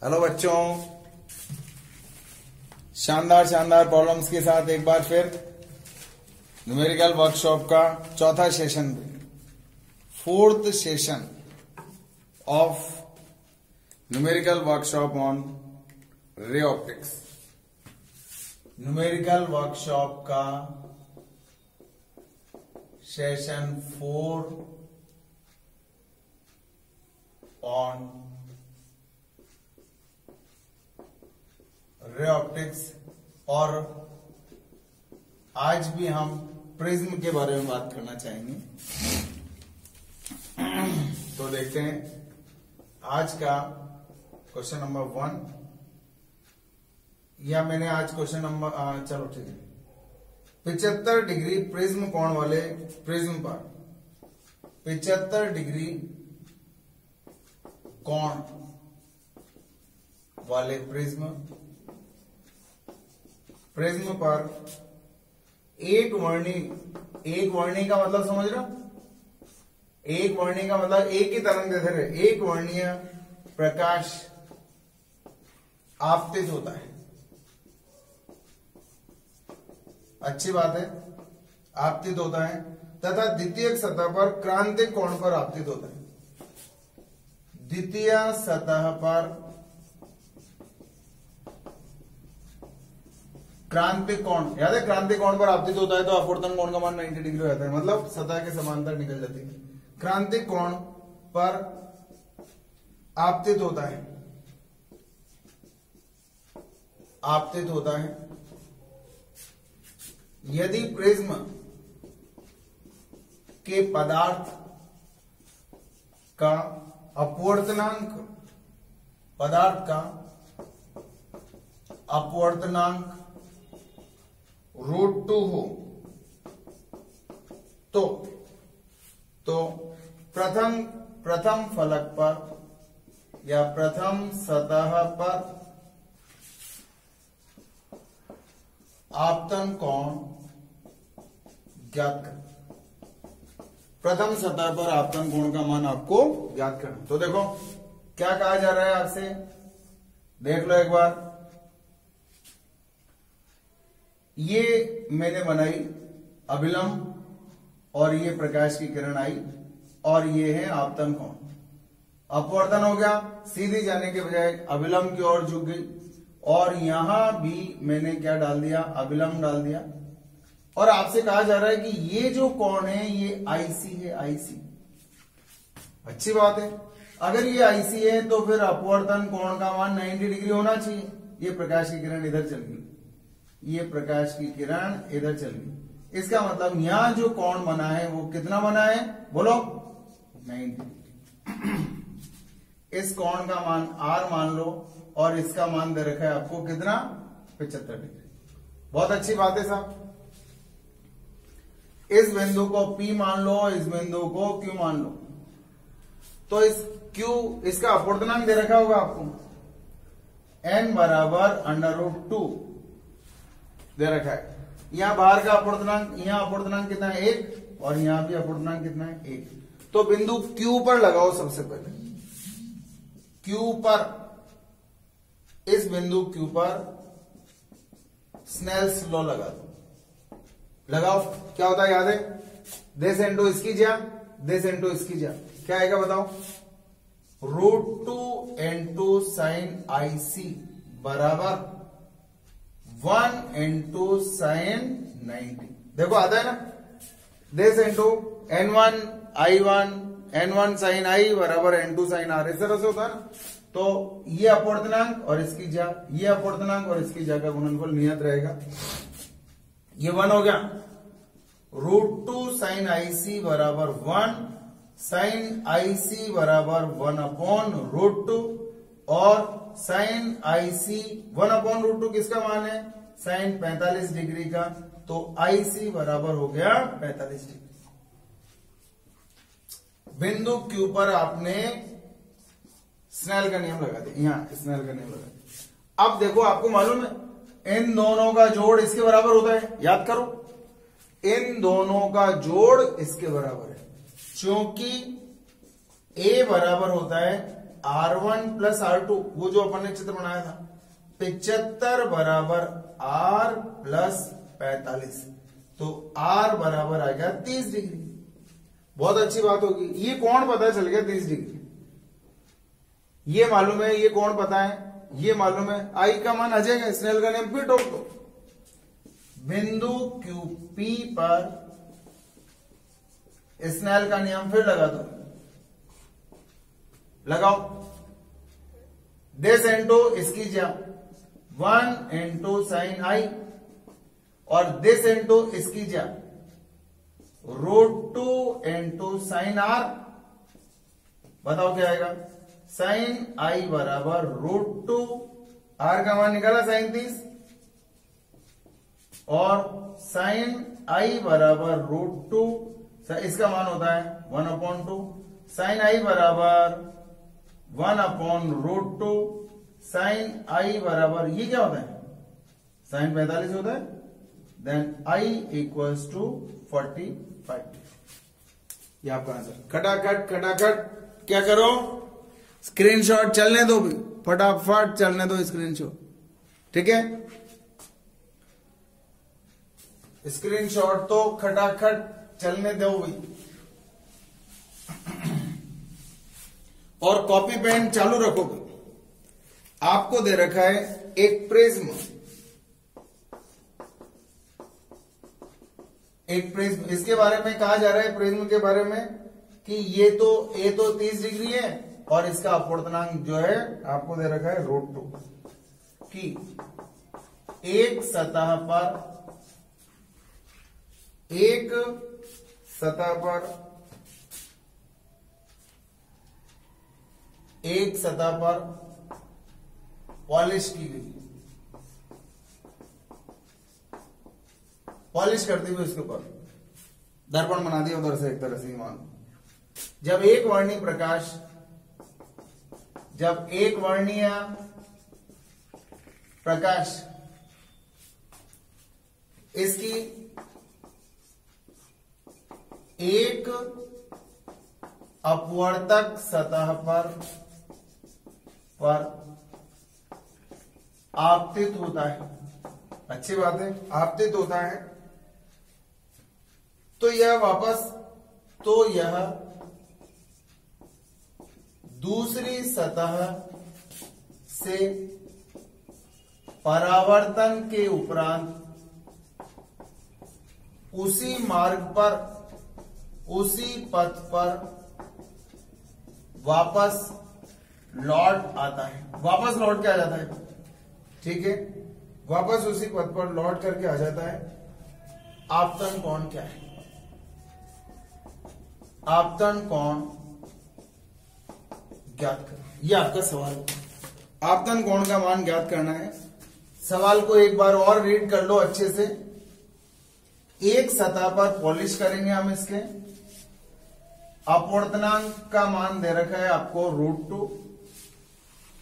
Hello बच्चों, शानदार शानदार प्रॉब्लम्स के साथ एक बार फिर न्यूमेरिकल वर्कशॉप का चौथा session, fourth session of numerical workshop on ray optics. Numerical workshop का सेशन 4 ऑन रे ऑप्टिक्स, और आज भी हम प्रिज्म के बारे में बात करना चाहेंगे। तो देखते हैं आज का क्वेश्चन नंबर 1, या मैंने आज क्वेश्चन नंबर चलो ठीक है, 75 डिग्री प्रिज्म कोण वाले प्रिज्म पर 75 डिग्री कोण वाले प्रिज्म पर एक वर्णी का मतलब समझ रहे हो? एक वर्णी का मतलब एक ही तरंग दैर्ध्य, एक वर्णीय प्रकाश आपतित होता है। अच्छी बात है, आपतित होता है तथा द्वितीय सतह पर क्रांतिक कोण पर आपतित होता है। द्वितीय सतह पर क्रांतिक कोण, याद है क्रांतिक कोण पर आपतित होता है तो अपवर्तन कोण का मान 90 डिग्री हो जाता है, मतलब सतह के समांतर निकल जाती है। क्रांतिक कोण पर आपतित होता है, आपतित होता है यदि प्रिज्म के पदार्थ का अपवर्तनांक, पदार्थ का अपवर्तनांक √2 हो तो प्रथम फलक पर या प्रथम सतह पर आपतन कोण ज्ञात करना। प्रथम सतह पर आपतन कोण का मान आपको ज्ञात करना। तो देखो क्या कहा जा रहा है आपसे, देख लो एक बार। ये मैंने बनाई अभिलंब और ये प्रकाश की किरण आई और ये है आपतन कोण। अपवर्तन हो गया, सीधी जाने के बजाय अभिलंब की ओर झुक गई, और यहां भी मैंने क्या डाल दिया, अभिलंब डाल दिया। और आपसे कहा जा रहा है कि ये जो कोण है ये आईसी है, आईसी। अच्छी बात है, अगर ये आईसी है तो फिर अपवर्तन कोण का मान 90 डिग्री होना चाहिए। ये प्रकाश की किरण इधर चल गई, ये प्रकाश की किरण इधर चल गई, इसका मतलब यहां जो कोण बना है वो कितना बना है, बोलो 90 डिग्री। इस कोण का मान R मान लो और इसका मान दे रखा है आपको कितना, 75 डिग्री। बहुत अच्छी बात है साहब। इस बिंदु को P मान लो, इस बिंदु को Q मान लो। तो इस Q, इसका अपवर्तनांक दे रखा होगा आपको, n बराबर √2 दे रखा है। यहां बाहर का अपवर्तनांक, यहां अपवर्तनांक कितना है 1, और यहां भी अपवर्तनांक कितना है 1। तो बिंदु Q पर लगाओ सबसे पहले, Q पर, इस बिंदु Q पर स्नेल्स लॉ लगा दो, लगाओ। क्या होता है याद है, दिस इनटू इसकी जा, दिस इनटू इसकी जा, क्या आएगा बताओ, √2 इनटू साइन IC बराबर 1 इनटू साइन 90। देखो आता है ना, this into N1 I1 N1 sign I बराबर N2 साइन R, इस तरह से होता है ना। तो ये अपवर्तनांक और इसकी जा, ये अपवर्तनांक और इसकी जा का गुणनफल नियत रहेगा। ये 1 हो गया, √2 साइन IC बराबर 1, साइन IC बराबर 1/√2, और साइन IC 1/√2 किसका मान है, साइन 45 डिग्री का। तो IC बराबर हो गया 45 डिग्री। बिंदु Q पर आपने स्नेल का नियम लगा दिया, यहां स्नेल का नियम लगा दिया। अब देखो आपको मालूम है इन दोनों का जोड़ इसके बराबर होता है, याद करो, इन दोनों का जोड़ इसके बराबर है, क्योंकि A बराबर होता है R1 प्लस R2, वो जो अपन ने चित्र बनाया था, 75 बराबर R प्लस 45, तो R बराबर आ गया 30 डिग्री। बहुत अच्छी बात होगी। ये कोण पता चल गया 30 डिग्री, ये मालूम है, ये कोण पता है, ये मालूम है, आई का मान आ जाएगा। स्नेल का नियम फिर ठोक दो। बिंदु QP पर स्नेल का नियम फिर लगा दो, लगाओ। दिस इंटू इसकी जा 1 इंटू साइन आई, और दिस इंटू इसकी जा √2 इंटू साइन आर। बताओ क्या आएगा? साइन आई बराबर √2, आर का मान निकाला साइन 30, और साइन आई बराबर √2, इसका मान होता है 1/2, साइन आई बराबर 1/√2, साइन आई बराबर ये क्या होता है? साइन 45 होता है। Then I equals to 45। ये आपका आंसर। खटाखट खटाखट क्या करो? स्क्रीनशॉट चलने दो भी, फटाफट चलने दो स्क्रीनशॉट, ठीक है? स्क्रीनशॉट तो खटाखट चलने दो भी, और कॉपी पेन चालू रखोगे। आपको दे रखा है एक प्रिज्म, एक प्रिज्म, इसके बारे में कहा जा रहा है प्रिज्म के बारे में कि ये तो 30 डिग्री है, और इसका अपवर्तनांक जो है आपको दे रखा है √2, कि एक सतह पर पॉलिश की गई, पॉलिश करते हुए उसके ऊपर दर्पण बना दिया उधर से, एक तरह से मान। जब एक वर्णीय प्रकाश इसकी एक अपवर्तक सतह पर आपतित होता है, अच्छी बात है, आपतित होता है, तो यह दूसरी सतह से परावर्तन के उपरांत उसी मार्ग पर, उसी पथ पर वापस लौट आता है, वापस लौट के आ जाता है, ठीक है? वापस उसी पथ पर लौट करके आ जाता है। आपतन कोण क्या है? आपतन कोण ज्ञात करना, ये आपका सवाल है। आपतन कोण का मान ज्ञात करना है। सवाल को एक बार और रीड कर लो अच्छे से। एक सतह पर पॉलिश करेंगे हम इसके, अपवर्तनांक का मान दे रखा है आपको √2,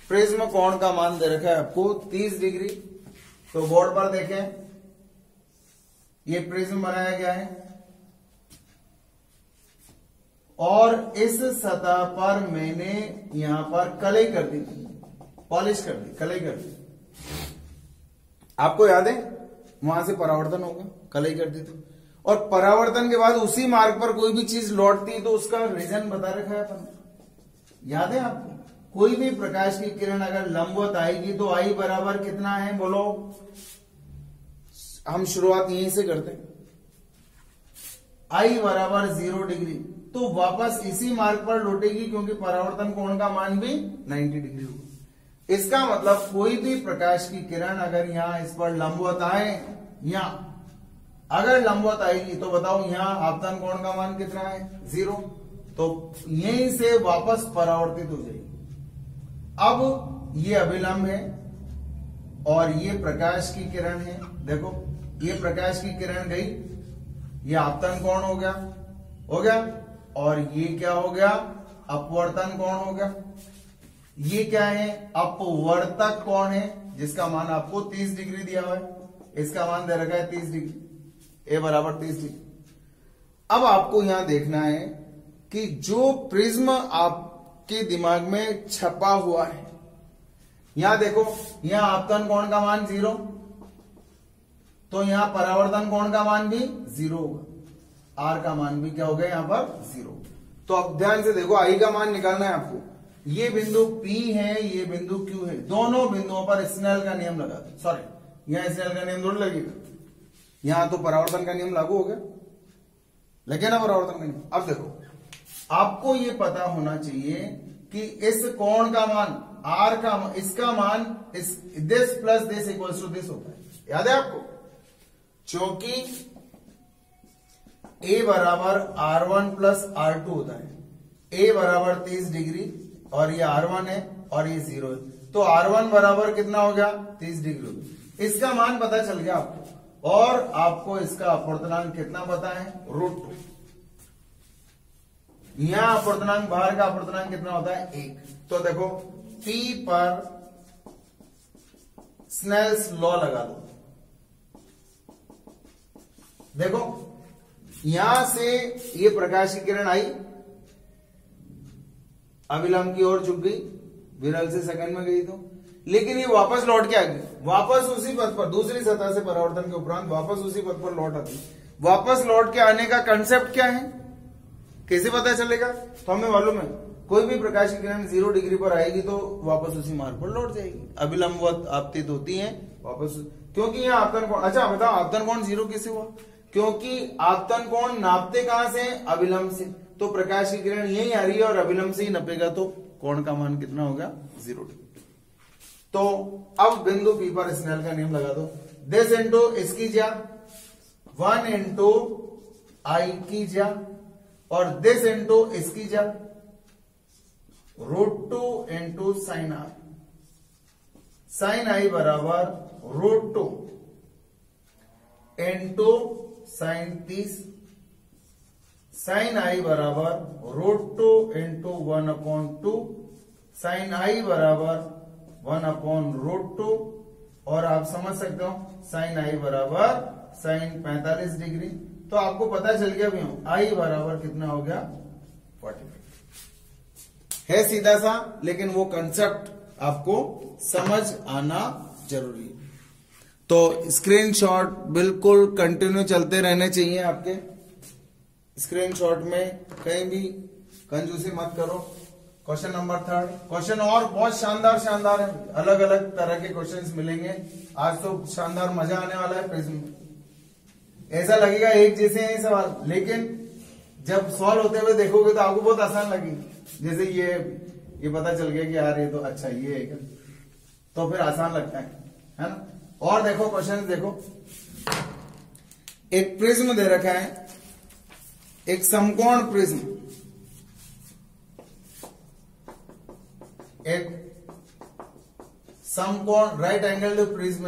प्रिज्म कोण का मान दे रखा है आपको 30 डिग्री। तो बोर्ड पर देखें, ये प्रिज्म बनाया गया है, और इस सतह पर मैंने यहां पर कलई कर दी, पॉलिश कर दी, कलई कर दी। आपको याद है वहां से परावर्तन होगा, कलई कर दी तो, और परावर्तन के बाद उसी मार्ग पर कोई भी चीज लौटती है तो उसका रीजन बता रखा है अपन, याद है आपको? कोई भी प्रकाश की किरण अगर लंबवत आएगी तो आई बराबर कितना है बोलो? हम शुरुआत यहीं से करते हैं। आई बराबर 0 डिग्री, तो वापस इसी मार्ग पर लौटेगी, क्योंकि परावर्तन कोण का मान भी 90 डिग्री होगा। इसका मतलब कोई भी प्रकाश की किरण अगर यहां इस पर लंबवत आए, यहां अगर लंबवत आएगी तो बताओ यहां आपतन कोण का मान कितना है? 0, तो यहीं से वापस परावर्तित हो जाएगी। अब ये अभिलंब है और ये प्रकाश की किरण है, देखो ये प्रकाश की किरण गई, ये आपतन कोण हो गया, और ये क्या हो गया? अपवर्तन कोण हो गया। ये क्या है? अपवर्तक कोण है, जिसका मान आपको 30 डिग्री दिया हुआ है, इसका मान दे रखा है 30 डिग्री, ए बराबर 30 डिग्री। अब आपको यहां देखना है कि जो प्रिज्म आप आपके दिमाग में छपा हुआ है। यहां देखो, यहां आपतन कोण का मान 0, तो यहां परावर्तन कोण का मान भी 0 होगा, आर का मान भी क्या हो गया यहां पर 0। तो अब ध्यान से देखो, आई का मान निकालना है आपको। ये बिंदु P है, ये बिंदु Q है, दोनों बिंदुओं पर स्नेल का नियम लगा दो। सॉरी, यहां स्नेल का नियम थोड़ी लगेगा, यहां तो परावर्तन का नियम लागू हो गया, लगे ना परावर्तन का नियम। अब देखो, आपको ये पता होना चाहिए कि इस कोण का मान R का, इसका मान इस this plus this equals to this होता है, याद है आपको? क्योंकि A बराबर R1 प्लस R2 होता है। A बराबर 30 डिग्री और ये R1 है और ये 0 है, तो R1 बराबर कितना हो गया? 30 डिग्री हो गया। इसका मान पता चल गया आपको, और आपको इसका अपवर्तनांक कितना पता है? √2। यहां अपवर्तनांक, बाहर का अपवर्तनांक कितना होता है? 1। तो देखो, P पर स्नेल्स लॉ लगा दो। देखो, यहां से ये प्रकाश की किरण आई, अविलंब की ओर झुक गई, विरल से सेकंड में गई, तो लेकिन ये वापस लौट के आ गई, वापस उसी पथ पर, दूसरी सतह से परावर्तन के उपरांत वापस उसी पथ पर लौट आती। वापस लौट के आने का कंसेप्ट क्या है, कैसे पता चलेगा? तो हमें मालूम है, कोई भी प्रकाश की किरण 0 डिग्री पर आएगी तो वापस उसी मार्ग पर लौट जाएगी, अविलंबवत आपतित होती है वापस, क्योंकि यह आपतन कोण। अच्छा बताओ, आपतन कोण 0 कैसे हुआ? क्योंकि आपतन कोण नापते कहां से? अविलंब से। तो प्रकाश की किरण यही आ रही है और अविलंब से ही नपेगा, तो कोण का मान कितना होगा? 0 डिग्री। तो अब बिंदु P पर स्नेल का नियम लगा दो। दिस इंटू इसकी ज्या, 1 इंटू आई की ज्या, और दिस इंटू इसकी ज्या, √2 into sine are. Sign I बराबर √2 इंटू साइन 30, साइन आई बराबर √2 इंटू 1/2, साइन आई बराबर 1/√2, और आप समझ सकते हो साइन आई बराबर साइन 45 डिग्री। तो आपको पता चल गया भी, आई बराबर कितना हो गया? 45 है, सीधा सा, लेकिन वो कंसेप्ट आपको समझ आना जरूरी है। तो स्क्रीनशॉट बिल्कुल कंटिन्यू चलते रहने चाहिए आपके। स्क्रीनशॉट में कहीं भी कंजूसी मत करो। क्वेश्चन नंबर 3, क्वेश्चन और बहुत शानदार शानदार है, अलग अलग तरह के क्वेश्चंस मिलेंगे। आज तो शानदार मजा आने वाला है प्रिज्म में। ऐसा लगेगा एक जैसे हैं सवाल, लेकिन जब सॉल्व होते हुए देखोगे तो आपको बहुत आसान लगेगी। जैसे ये पता चल गया कि यार ये तो अच्छा ये है क्या, तो फिर आसान लगता है ना। और देखो क्वेश्चन देखो, एक प्रिज्म दे रखा है, एक समकोण प्रिज्म, एक समकोण राइट एंगल प्रिज्म,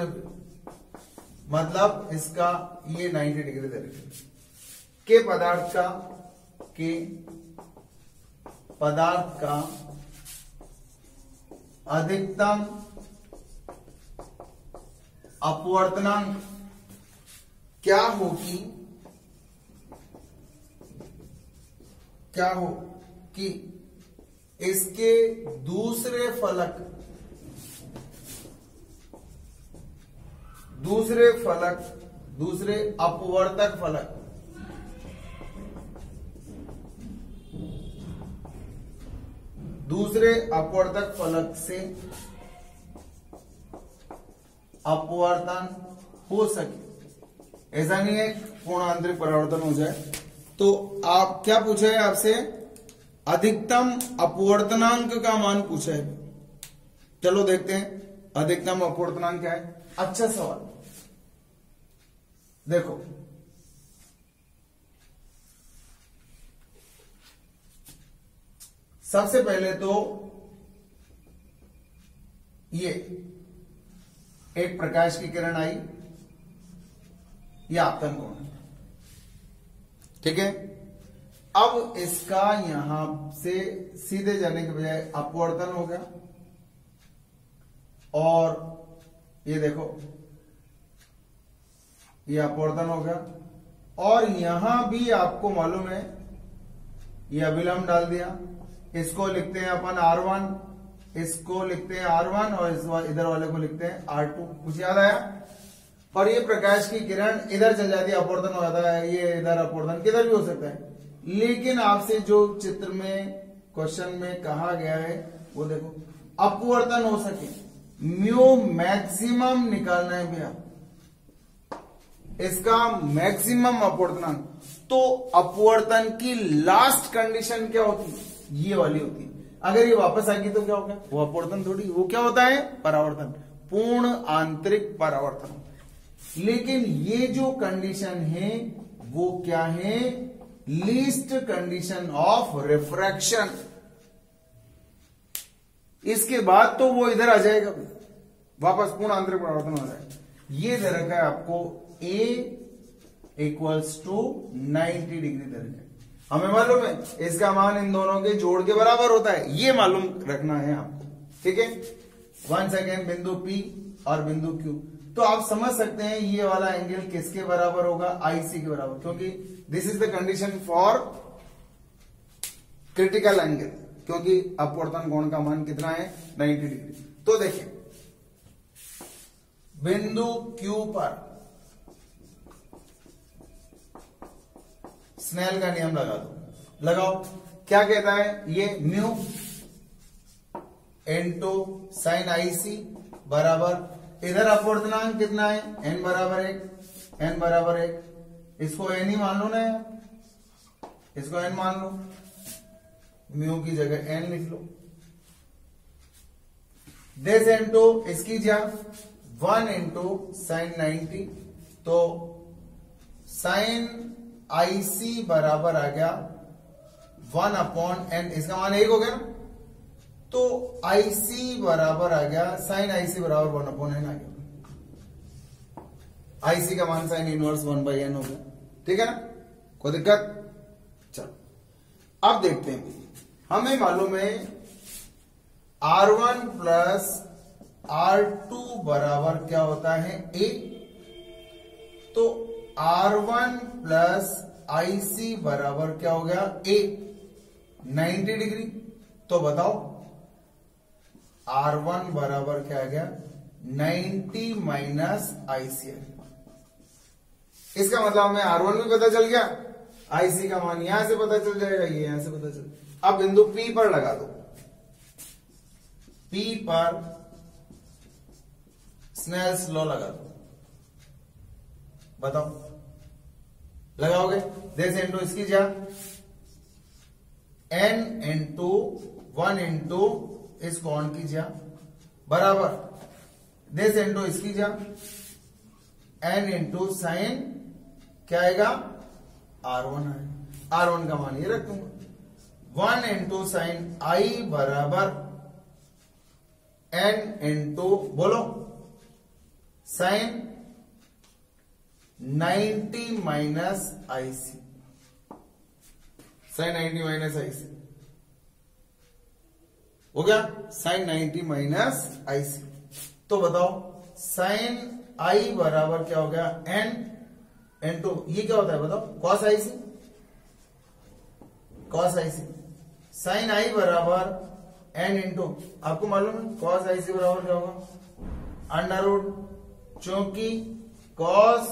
मतलब इसका ये 90 डिग्री दे रखा है, के पदार्थ का अधिकतम अपवर्तनांक क्या हो कि इसके दूसरे अपवर्तक फलक से अपवर्तन हो सके। ऐसा नहीं है पूर्ण आंतरिक परावर्तन हो जाए। तो आप क्या पूछा है आपसे? अधिकतम अपवर्तनांक का मान पूछा है। चलो देखते हैं अधिकतम अपवर्तनांक क्या है। अच्छा सवाल, देखो सबसे पहले तो ये एक प्रकाश की किरण आई, यह आपतन कोण है, ठीक है। अब इसका यहां से सीधे जाने के बजाय अपवर्तन हो गया, और ये देखो ये अपवर्तन हो गया, और यहां भी आपको मालूम है ये अविलंब डाल दिया, इसको लिखते हैं अपन R1, इसको लिखते हैं R1 और इधर वाले को लिखते हैं R2। कुछ याद आया? और ये प्रकाश की किरण इधर चल जाती है, अपवर्तन हो जाता है, ये इधर अपवर्तन किधर भी हो सकता है। लेकिन आपसे जो चित्र में क्वेश्चन में कहा गया है वो देखो, अपवर्तन हो सके, म्यू मैक्सिमम निकालना है भैया, इसका मैक्सिमम अपवर्तनांक। तो अपवर्तन की लास्ट कंडीशन क्या होती है? ये वाली होती है। अगर ये वापस आएगी तो क्या होगा? वो अपवर्तन थोड़ी, वो क्या होता है? परावर्तन, पूर्ण आंतरिक परावर्तन। लेकिन ये जो कंडीशन है वो क्या है? Least condition of refraction. इसके बाद तो वो इधर आ जाएगा, वापस पूर्ण आंतरिक परावर्तन हो जाएगा। ये दे रखा है आपको A इक्वल्स टू 90 डिग्री दे रखा है। हमें मालूम है इसका मान इन दोनों के जोड़ के बराबर होता है, ये मालूम रखना है आपको, ठीक है। 1 सेकेंड, बिंदु P और बिंदु Q। तो आप समझ सकते हैं ये वाला एंगल किसके बराबर होगा? IC के बराबर, क्योंकि this is the condition for critical angle, क्योंकि अपवर्तन कोण का मान कितना है? 90 डिग्री। तो देखिए बिंदु Q पर स्नेल का नियम लगा दो, लगाओ। क्या कहता है? ये म्यू इनटू साइन IC बराबर, इधर अपवर्तनांक कितना है? n बराबर 1, n बराबर 1। इसको n ही मान लो ना यार, इसको n मान लो, म्यू की जगह n लिख लो। दिस इनटू इसकी जगह 1 इंटू साइन 90, तो साइन IC बराबर आ गया 1 अपॉन n, इसका मान 1 हो गया ना। तो IC बराबर आ गया, साइन IC बराबर 1 अपॉन n आ गया। IC का मान साइन इनवर्स 1/n हो गया, ठीक है ना, कोई दिक्कत? चलो अब देखते हैं। हमें मालूम है R1 प्लस R2 बराबर क्या होता है? A। तो R1 प्लस IC बराबर क्या हो गया? A 90 degree. तो बताओ R1 बराबर क्या आ गया? 90 माइनस IC। इसका मतलब हमें R1 भी पता चल गया, IC का मान यहां से पता चल जाएगा, ये यहां से पता चल। अब बिंदु P पर लगा दो, P पर स्नेल्स लॉ लगा दो। बताओ लगाओगे? जैसे इंटू इसकी जा n इंटू 1 इंटू इस कोण की जा बराबर, दिस इंटू इसकी जा n इंटू साइन क्या आएगा? R1 आएगा। R1 का मान ये रख दूंगा। 1 इंटू साइन I बराबर n इंटू बोलो sine 90 minus IC, sine 90 minus IC हो गया, साइन 90 माइनस IC। तो बताओ साइन I बराबर क्या हो गया? n इंटू ये क्या होता है बताओ? Cos IC, cos IC। Sine I बराबर n इंटू, आपको मालूम है कॉस IC बराबर क्या होगा? अंडर रूट, क्योंकि कॉस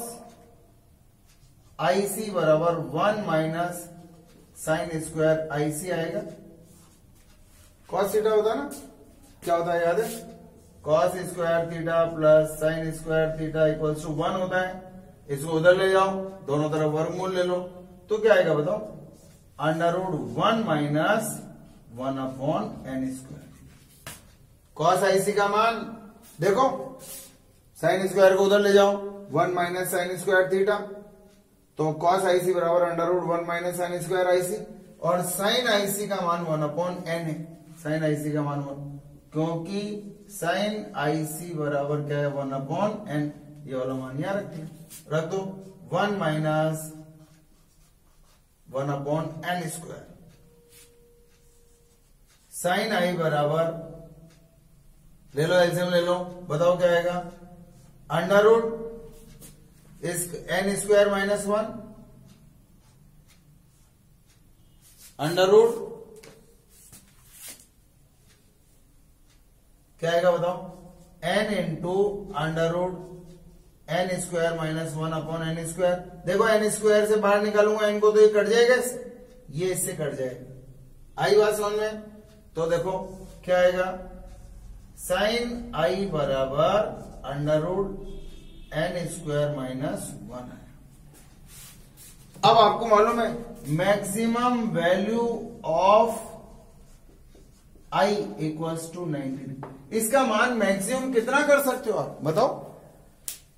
IC बराबर 1 माइनस साइन स्क्वायर IC आएगा। कॉस थीटा होता है ना, क्या होता है याद है? Cos square theta plus sine square theta equals to 1 होता है। इसको उधर ले जाओ, दोनों तरफ वर्गमूल ले लो, तो क्या आएगा बताओ? Under root 1 minus 1 upon n square. Cos IC का मान देखो, साइन स्क्वायर को उधर ले जाओ, 1 माइनस साइन स्क्वायर थीटा, तो कॉस IC बराबर under root 1 minus sine square IC, और साइन IC का मान 1 अपॉन n है। साइन IC का मान 1, क्योंकि साइन IC बराबर क्या है? 1 अपॉन n। ये वाला मान यहां रखते हैं, रख दो 1 minus 1 upon n square. Sine I बराबर ले लो, एलसीएम ले लो, बताओ क्या आएगा? अंडर रूट इस n square minus 1 under root क्या आएगा बताओ, n into under root N square minus 1 upon N square. देखो एन स्क्वायर से बाहर निकालूंगा इनको तो ये कट जाएगा, ये इससे कट जाएगा। आई बात समझ में? तो देखो क्या आएगा, साइन आई बराबर under root N square minus 1 आएगा। अब आपको मालूम है maximum value of I equals to 90। इसका मान मैक्सिमम कितना कर सकते हो आप बताओ?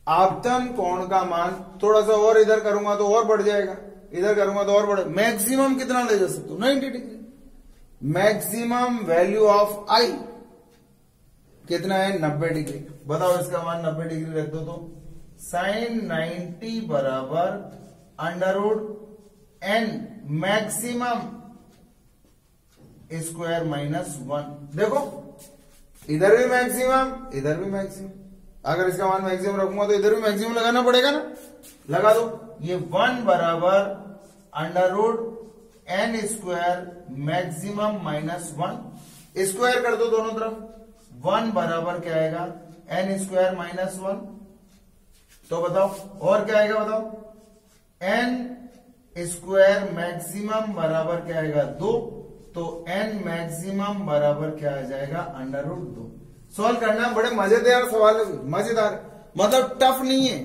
आपतन कोण का मान थोड़ा सा और इधर करूंगा तो और बढ़ जाएगा, इधर करूंगा तो और बढ़, मैक्सिमम कितना ले जा सकते हो? 90 डिग्री। मैक्सिमम वैल्यू ऑफ आई कितना है? 90 डिग्री। बताओ इसका मान 90 डिग्री रख दो तो साइन 90 बराबर under root N maximum square minus 1। देखो इधर भी मैक्सिमम, इधर भी मैक्सिमम। अगर इसका मान मैक्सिमम रखूंगा तो इधर भी मैक्सिमम लगाना पड़ेगा ना, लगा दो। ये 1 बराबर under root N square maximum minus 1, square कर दो दोनों तरफ। 1 बराबर क्या आएगा, एन स्क्वायर माइनस 1। तो बताओ और क्या आएगा बताओ, एन स्क्वायर मैक्सिमम बराबर क्या आएगा 2, तो एन मैक्सिमम बराबर क्या आ जाएगा, अंडर रूट 2। सॉल्व करना बड़े मजेदार सवाल है, मजेदार मतलब टफ नहीं है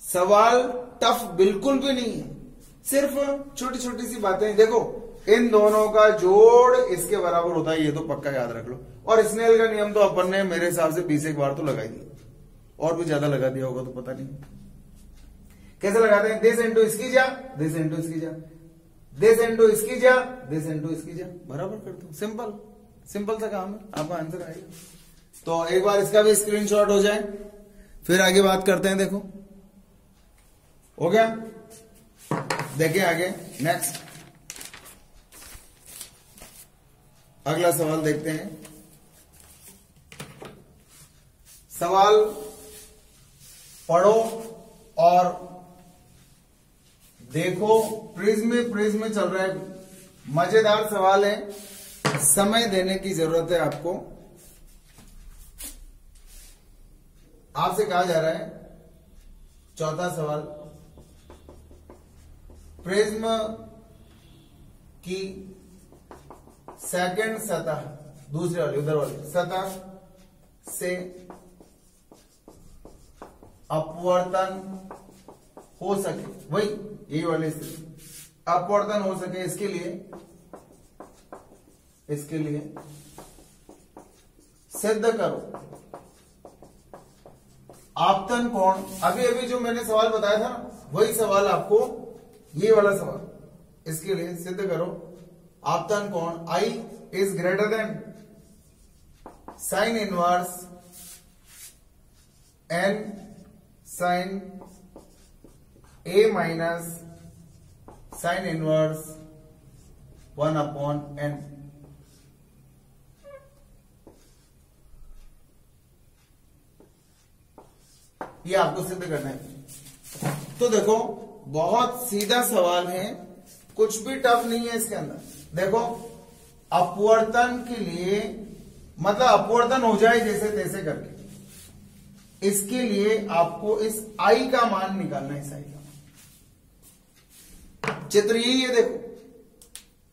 सवाल, टफ बिल्कुल भी नहीं है, सिर्फ छोटी छोटी सी बातें। देखो इन दोनों का जोड़ इसके बराबर होता है, ये तो पक्का याद रख लो। और स्नेल का नियम तो अपन ने मेरे हिसाब से 20 एक बार तो लगा दिया, और भी ज्यादा लगा दिया होगा तो पता नहीं कैसे लगाते हैं। दिस इंटू इसकी जा, दिस इंटू इसकी जा, दिस इंटू इसकी जा, दिस इंटू इसकी जा, बराबर कर दो। सिंपल सिंपल सा काम है, आपका आंसर आएगा। तो एक बार इसका भी स्क्रीनशॉट हो जाए, फिर आगे बात करते हैं। देखो हो गया, देखिए आगे नेक्स्ट अगला सवाल देखते हैं। सवाल पढ़ो और देखो, प्रिज्म चल रहा है, मजेदार सवाल है, समय देने की जरूरत है आपको। आपसे कहा जा रहा है चौथा सवाल, प्रिज्म की सेकंड सतह, दूसरे वाली उधर वाली सतह से अपवर्तन हो सके, वही यही वाली स्थिति, अपवर्तन हो सके, इसके लिए सिद्ध करो आपतन कोण। अभी अभी जो मैंने सवाल बताया था ना, वही सवाल आपको, ये वाला सवाल, इसके लिए सिद्ध करो आपतन कोण I is greater than sine inverse N sine A minus sine inverse 1 upon N. ये आपको सिद्ध करना है। तो देखो बहुत सीधा सवाल है, कुछ भी टफ नहीं है इसके अंदर। देखो अपवर्तन के लिए मतलब अपवर्तन हो जाए जैसे तैसे करके, इसके लिए आपको इस आई का मान निकालना है। इस आई का चित्र यही है। देखो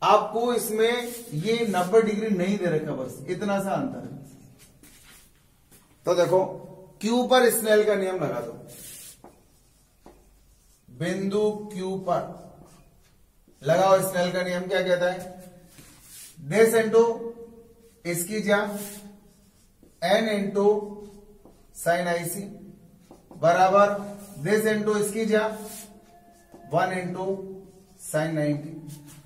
आपको इसमें ये 90 डिग्री नहीं दे रखा, बस इतना सा अंतर है। तो देखो क्यू पर स्नेल का नियम लगा दो, बिंदु क्यू पर लगाओ स्नेल का नियम। क्या कहता है, दिस इंटू इसकी जा एन इंटू साइन आई सी बराबर दिस इंटू इसकी जा 1 इंटू साइन 90।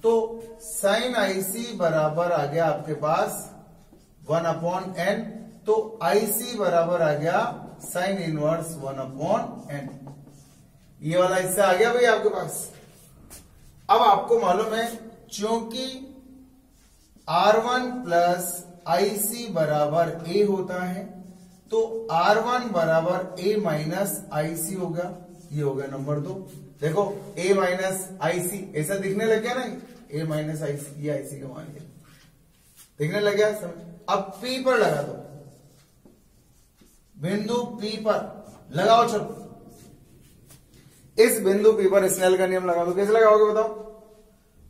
तो साइन आई सी बराबर आ गया आपके पास 1 अपॉन एन, तो आई सी बराबर आ गया साइन इनवर्स 1 अपॉन एन। ये वाला हिस्सा आ गया भाई आपके पास। अब आपको मालूम है क्योंकि R1 प्लस आई सी बराबर ए होता है, तो R1 बराबर ए माइनस आई सी होगा। ये हो गया नंबर 2। देखो ए माइनस आई सी ऐसा दिखने लग गया ना, ए माइनस आई सी, ये आई सी का मान गया, दिखने लग गया। अब P पर लगा दो, बिंदु P पर लगाओ। चलो इस बिंदु P पर स्नेल का नियम लगा दो। कैसे लगाओगे बताओ?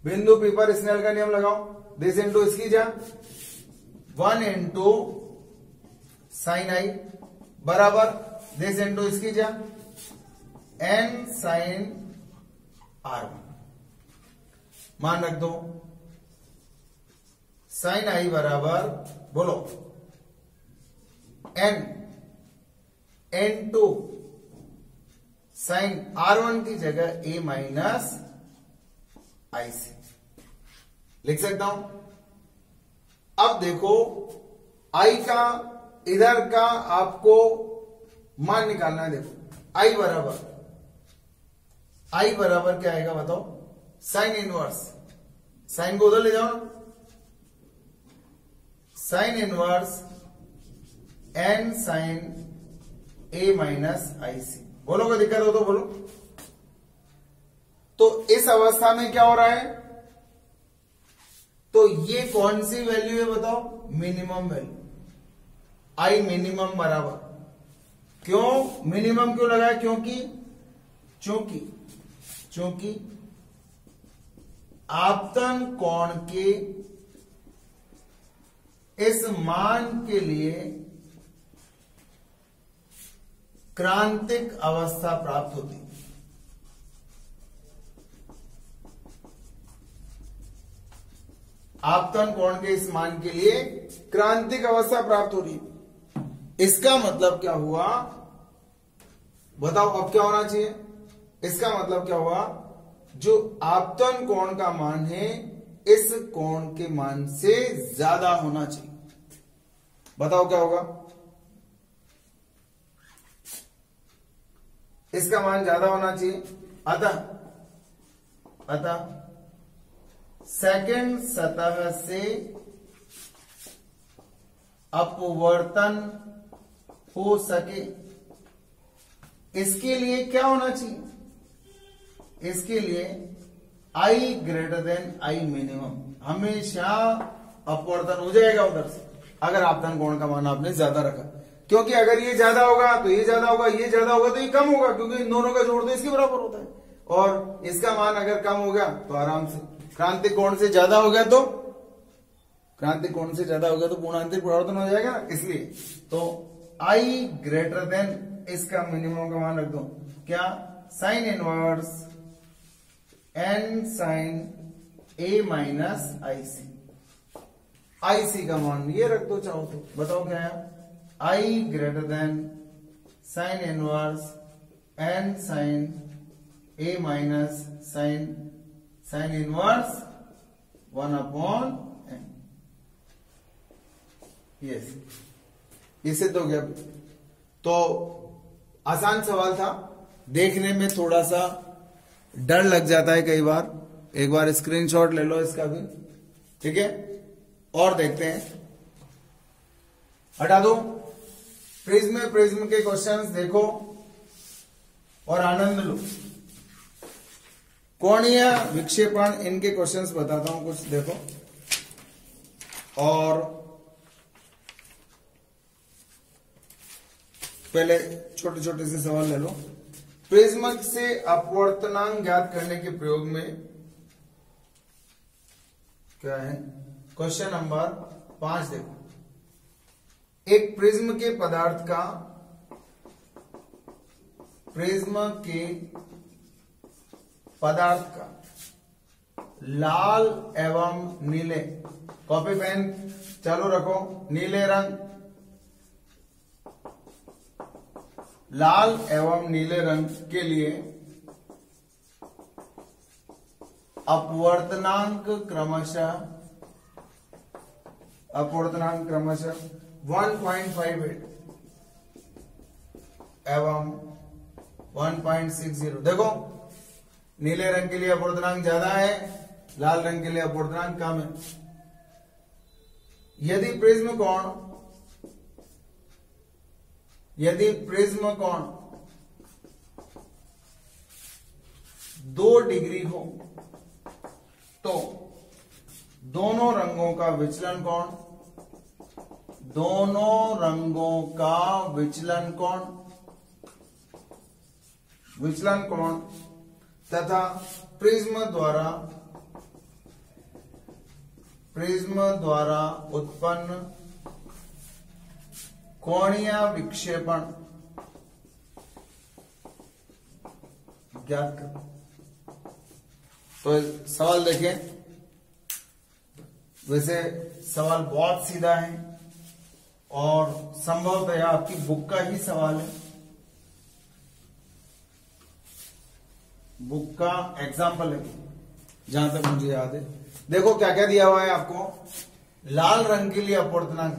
बिंदु P पर स्नेल का नियम लगाओ। दिस इंटू इसकी जा 1 इंटू साइन आई बराबर दिस इंटू इसकी जा n साइन r1। मान रख दो साइन आई बराबर बोलो n टू साइन r1 की जगह a माइनस आई सी लिख सकता हूं। अब देखो i का इधर का आपको मान निकालना है। देखो i बराबर क्या आएगा बताओ? साइन इनवर्स, साइन को उधर ले जाओ ना, sine inverse n sine a minus I C. बोलो कोई दिक्कत हो तो बोलो। तो इस अवस्था में क्या हो रहा है? तो ये कौन सी वैल्यू है बताओ? Minimum value. आई मिनिमम बराबर, क्यों मिनिमम क्यों लगाया? क्योंकि आपतन कोण के इस मान के लिए क्रांतिक अवस्था प्राप्त होती है। आपतन कोण के इस मान के लिए क्रांतिक अवस्था प्राप्त हो रही है। इसका मतलब क्या हुआ बताओ? अब क्या होना चाहिए? इसका मतलब क्या हुआ? जो आपतन कोण का मान है इस कोण के मान से ज्यादा होना चाहिए। बताओ क्या होगा? इसका मान ज्यादा होना चाहिए। अतः सेकंड सतह से अपवर्तन हो सके इसके लिए क्या होना चाहिए? इसके लिए I greater then I minimum. हमेशा अपवर्तन हो जाएगा उधर से अगर आपतन कोण का मान आपने ज्यादा रखा, क्योंकि अगर ये ज्यादा होगा तो ये ज्यादा होगा, ये ज्यादा होगा तो ये कम होगा, क्योंकि इन दोनों का जोड़ तो इसके बराबर होता है। और इसका मान अगर कम हो गया तो आराम से क्रांतिक कोण से ज्यादा हो गया तो पूर्णांतिक परिवर्तन हो जाएगा। इसलिए तो I ग्रेटर देन इसका मिनिमम का मान रख दो। क्या? Sine inverse n sine a minus I C. I C का मान ये रख दो चाहो तो। बताओ क्या है? I greater than sine inverse n sine a minus sine inverse 1/n। Yes, ये सिद्ध हो गया। तो आसान सवाल था, देखने में थोड़ा सा डर लग जाता है कई बार। एक बार स्क्रीनशॉट ले लो इसका भी, ठीक है? और देखते हैं, हटा दो। प्रिज्म के क्वेश्चंस देखो और आनंद लो। कोणीय विक्षेपण, इनके क्वेश्चंस बताता हूं कुछ, देखो। और पहले छोटे छोटे से सवाल ले लो। प्रिज्म से अपवर्तनांक ज्ञात करने के प्रयोग में क्या है? क्वेश्चन नंबर 5 देखो। एक प्रिज्म के पदार्थ का, प्रिज्म के पदार्थ का लाल एवं नीले, कॉपी पेन चालू रखो, नीले रंग, लाल एवं नीले रंग के लिए अपवर्तनांक क्रमशः 1.58 एवं 1.60। देखो, नीले रंग के लिए अपवर्तनांक ज्यादा है, लाल रंग के लिए अपवर्तनांक कम है। यदि प्रिज्म कोण 2 डिग्री हो तो दोनों रंगों का विचलन कोण दोनों रंगों का विचलन कोण तथा प्रिज्म द्वारा उत्पन्न कोणीय विक्षेपण ज्ञात करो। तो सवाल देखें, वैसे सवाल बहुत सीधा है और संभवतः आपकी बुक का ही सवाल है, बुक का एग्जाम्पल है जहां तक मुझे याद है। देखो क्या क्या दिया हुआ है आपको। लाल रंग के लिए अपवर्तनांक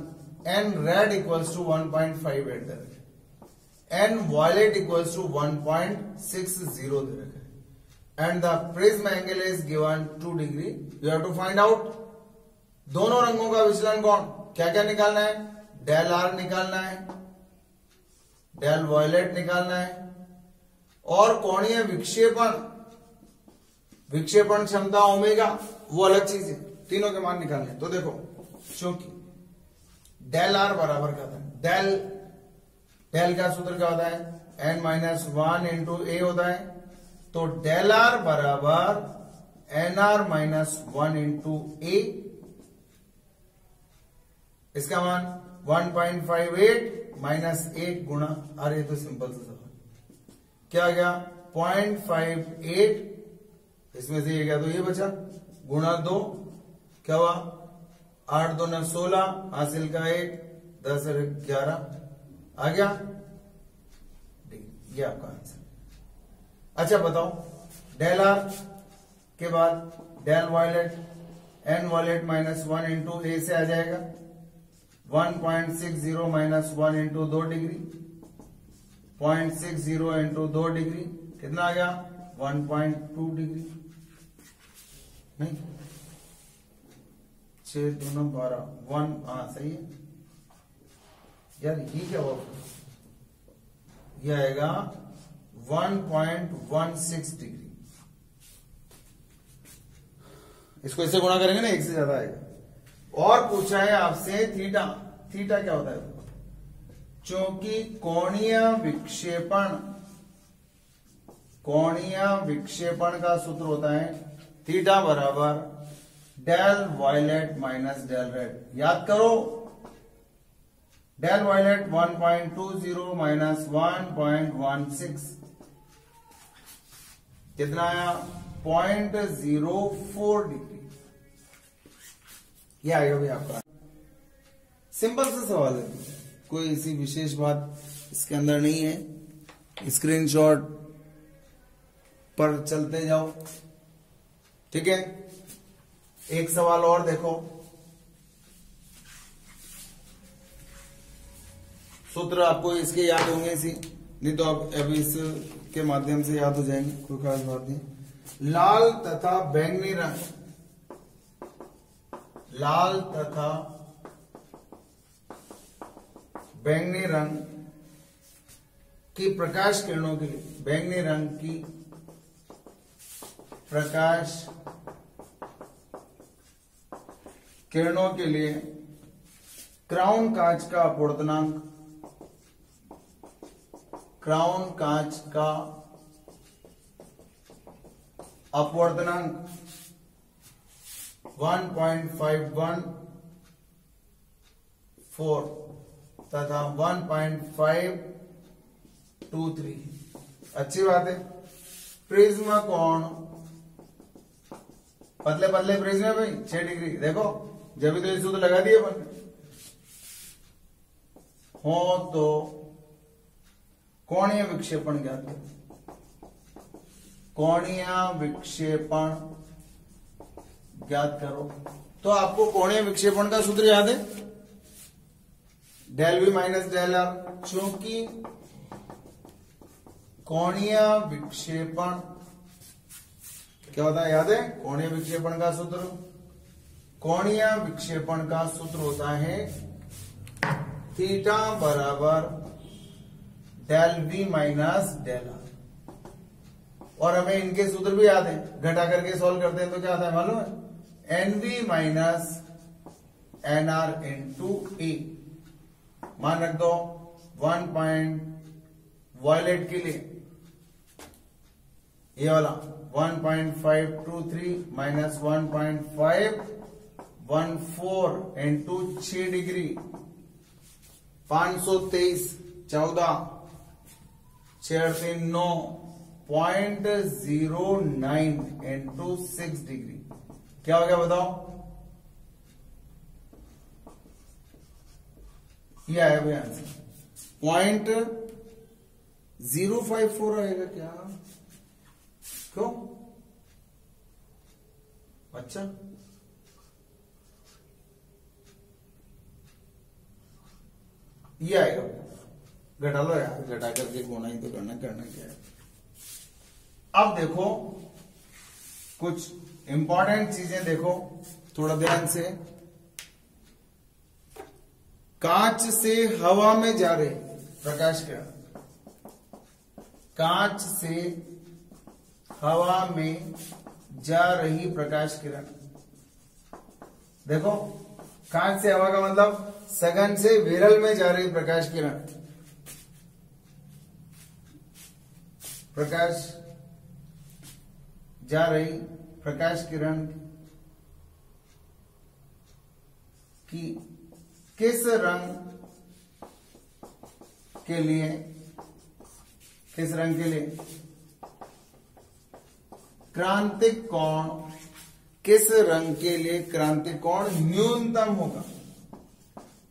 n रेड इक्वल्स टू 1.58 दे रखा है, n वॉयलेट इक्वल्स टू 1.60 दे रखा है, and the prism angle is given 2 degree. You have to find out दोनों रंगों का विचलन कोण। क्या क्या निकालना है? डेल आर निकालना है, डेल वॉयलेट निकालना है, और कोणीय विक्षेपण क्षमता ओमेगा वो अलग चीज है, तीनों के मान निकालने। तो देखो, चूंकि डेल आर बराबर क्या होता है, डेल का सूत्र क्या होता है, n-1 इंटू ए होता है। तो डेल आर बराबर nr-1 इंटू ए, इसका मान 1.58 माइनस 1 गुणा, अरे तो सिंपल सा सवाल, क्या आ गया 0.58, इसमें से ये गया तो ये बचा, गुणा 2, क्या हुआ 8 2 9 16, हासिल का 1, 10 और 11 आ गया, ये आपका आंसर। अच्छा बताओ, डेल आर के बाद del violet, n violet minus 1 into A से आ जाएगा 1.60 minus 1 into 2 degree, 0.60 into 2 degree कितना आ गया 1.2 डिग्री, नहीं 6 2 12 1, हाँ सही है यार, ये क्या हुआ, ये आएगा 1.16 डिग्री। इसको इससे गुणा करेंगे ना, एक से ज्यादा आएगा। और पूछा है आपसे थीटा, थीटा क्या होता है, चूंकि कोणीय विक्षेपण का सूत्र होता है थीटा बराबर del violet minus del red. याद करो, डेल वॉयलेट 1.20 माइनस 1.16 कितना आया 0.04 डिग्री। ये आएगा भाई आपका, सिंपल सा सवाल है, कोई ऐसी विशेष बात इसके अंदर नहीं है। स्क्रीनशॉट पर चलते जाओ, ठीक है। एक सवाल और देखो, सूत्र आपको इसके याद होंगे इसी, नहीं तो आप अभी इसके माध्यम से याद हो जाएंगे, कोई खास बात नहीं। लाल तथा बैंगनी रंग, लाल तथा बैंगनी रंग की प्रकाश किरणों के लिए, बैंगनी रंग की प्रकाश किरणों के लिए क्राउन कांच का अपवर्तनांक, क्राउन कांच का अपवर्तनांक 1.514 तथा 1.523। अच्छी बात है। प्रिज्म कोण, पतले पतले प्रिज्म है भाई 6 डिग्री, देखो जब भी तो ये सूत्र लगा दिए अपन हो तो कोणीय विक्षेपण ज्ञात करो, कोणीय विक्षेपण ज्ञात करो। तो आपको कोणीय विक्षेपण का सूत्र याद है, del V minus del R, क्योंकि कोणीय विक्षेपण क्या होता है याद है, कोणीय विक्षेपण का सूत्र, कोणीय विक्षेपण का सूत्र होता है थीटा बराबर del V minus del R. और हमें इनके सूत्र भी याद है, घटा करके सॉल्व करते हैं तो क्या आता है मालूम है, N V minus N R into A. मान रख दो 1 वॉयलेट के लिए ये वाला 1.523 minus 1.514 into 6 degree 523 14 639.09 into 6 degree क्या हो गया बताओ? ये आया भाई आंसर 0.054 आएगा क्या? क्यों? अच्छा ये आएगा, घटा लो यार, घटा करके गुणा ही तो करना क्या है। अब देखो कुछ इंपॉर्टेंट चीजें देखो थोड़ा ध्यान से। कांच से हवा में जा रहे प्रकाश किरण, कांच से हवा में जा रही प्रकाश किरण, देखो कांच से हवा का मतलब सघन से विरल में जा रही प्रकाश किरण, प्रकाश जा रही प्रकाश किरण की किस रंग के लिए, किस रंग के लिए क्रांतिक कोण, किस रंग के लिए क्रांतिक कोण न्यूनतम होगा?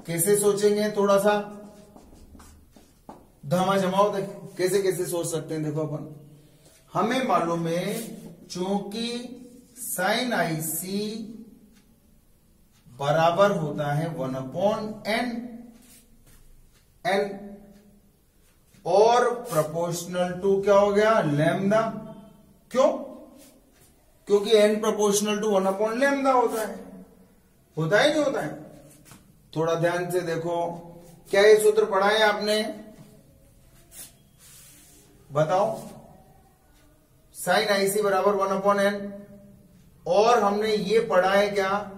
कैसे सोचेंगे? थोड़ा सा धमा जमाओ, देख कैसे कैसे सोच सकते हैं। देखो अपन हमें मालूम है चूंकि साइन आई सी बराबर होता है 1/n n और प्रोपोर्शनल टू क्या हो गया? लैम्डा। क्यों? क्योंकि n प्रोपोर्शनल टू 1/λ होता है। होता ही नहीं होता है? थोड़ा ध्यान से देखो, क्या ये सूत्र पढ़ा है आपने? बताओ। साइन आई सी बराबर 1/n और हमने ये पढ़ा है क्या?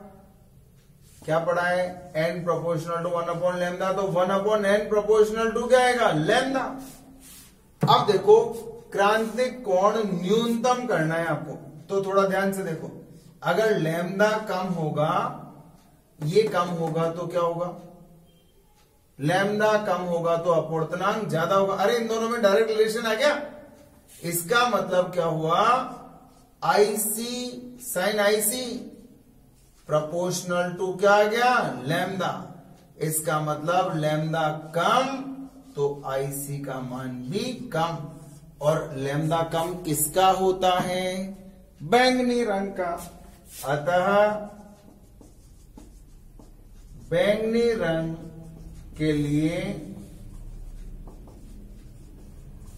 क्या पढ़ा है? n प्रोपोर्शनल टू 1/λ, तो 1/n प्रोपोर्शनल टू क्या आएगा? लैम्डा। अब देखो क्रांतिक कोण न्यूनतम करना है आपको, तो थोड़ा ध्यान से देखो। अगर लैम्डा कम होगा, ये कम होगा तो क्या होगा? लैम्डा कम होगा तो अपवर्तनांक ज्यादा होगा। अरे इन दोनों में डायरेक्ट रिलेशन आ गया। इसका मतलब क्या हुआ? IC sine IC proportional to क्या आ गया? लैम्डा। इसका मतलब लैम्डा कम तो आईसी का मान भी कम। और लैम्डा कम किसका होता है? बैंगनी रंग का। अतः बैंगनी रंग के लिए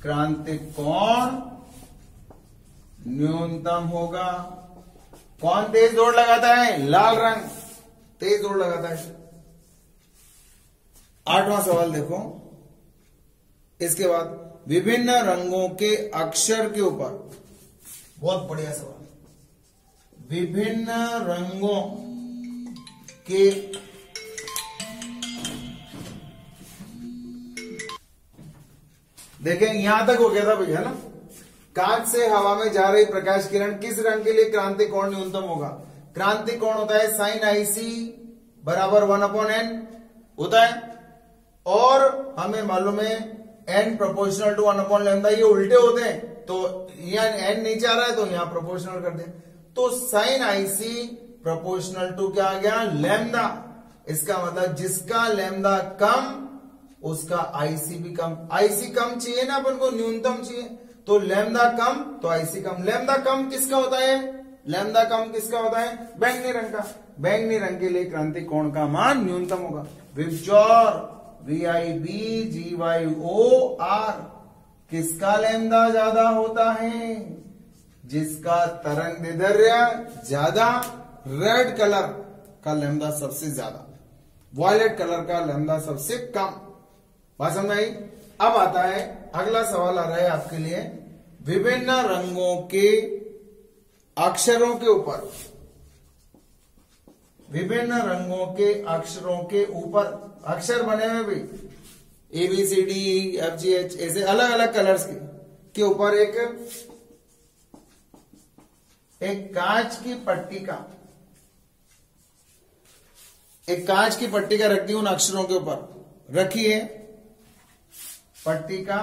क्रांतिक कोण न्यूनतम होगा। कौन तेज दौड़ लगाता है? लाल रंग तेज दौड़ लगाता है। 8वां सवाल देखो। इसके बाद विभिन्न रंगों के अक्षर के ऊपर, बहुत बढ़िया सवाल, विभिन्न रंगों के देखें यहां तक हो गया था भैया ना। कांच से हवा में जा रही प्रकाश किरण किस रंग के लिए क्रांतिक कोण न्यूनतम होगा? क्रांतिक कोण होता है साइन आईसी बराबर 1/n होता है, और हमें मालूम है n प्रोपोर्शनल टू 1/λ। ये उल्टे होते हैं, तो यहां n नीचे आ रहा है तो यहां प्रोपोर्शनल कर दे, तो साइन आईसी प्रोपोर्शनल टू क्या आ गया? लैम्डा। इसका मतलब जिसका लैम्डा कम उसका आईसी भी कम। आईसी कम चाहिए ना अपन को, न्यूनतम चाहिए, तो लैम्डा कम तो आईसी कम। लैम्डा कम किसका होता है? लैम्डा कम किसका होता है? बैंगनी रंग का। बैंगनी रंग के लिए क्रांतिक कोण का मान न्यूनतम होगा। विबजॉर VIBGYOR किसका लैम्डा ज्यादा होता है? जिसका तरंग दैर्ध्य ज्यादा, रेड कलर का लैम्डा सबसे ज्यादा, वॉयलेट कलर का लैम्डा सबसे कम। बात समझ आई? अब आता है अगला सवाल आ रहा है आपके लिए, विभिन्न रंगों के अक्षरों के ऊपर विभिन्न रंगों के अक्षरों के ऊपर, अक्षर बने हुए भी ABCD, FGH ऐसे अलग अलग कलर्स के ऊपर एक कांच की पट्टिका रख दी उन अक्षरों के ऊपर रखी है, पट्टिका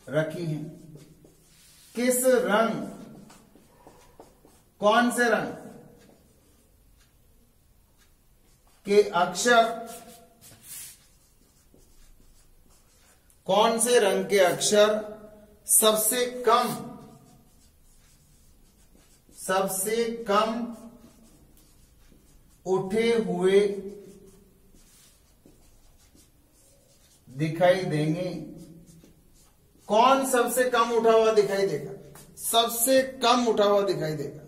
रखी है। किस रंग, कौन से रंग के अक्षर, कौन से रंग के अक्षर सबसे कम उठे हुए दिखाई देंगे? कौन सबसे कम उठा हुआ दिखाई देगा? सबसे कम उठा हुआ दिखाई देगा।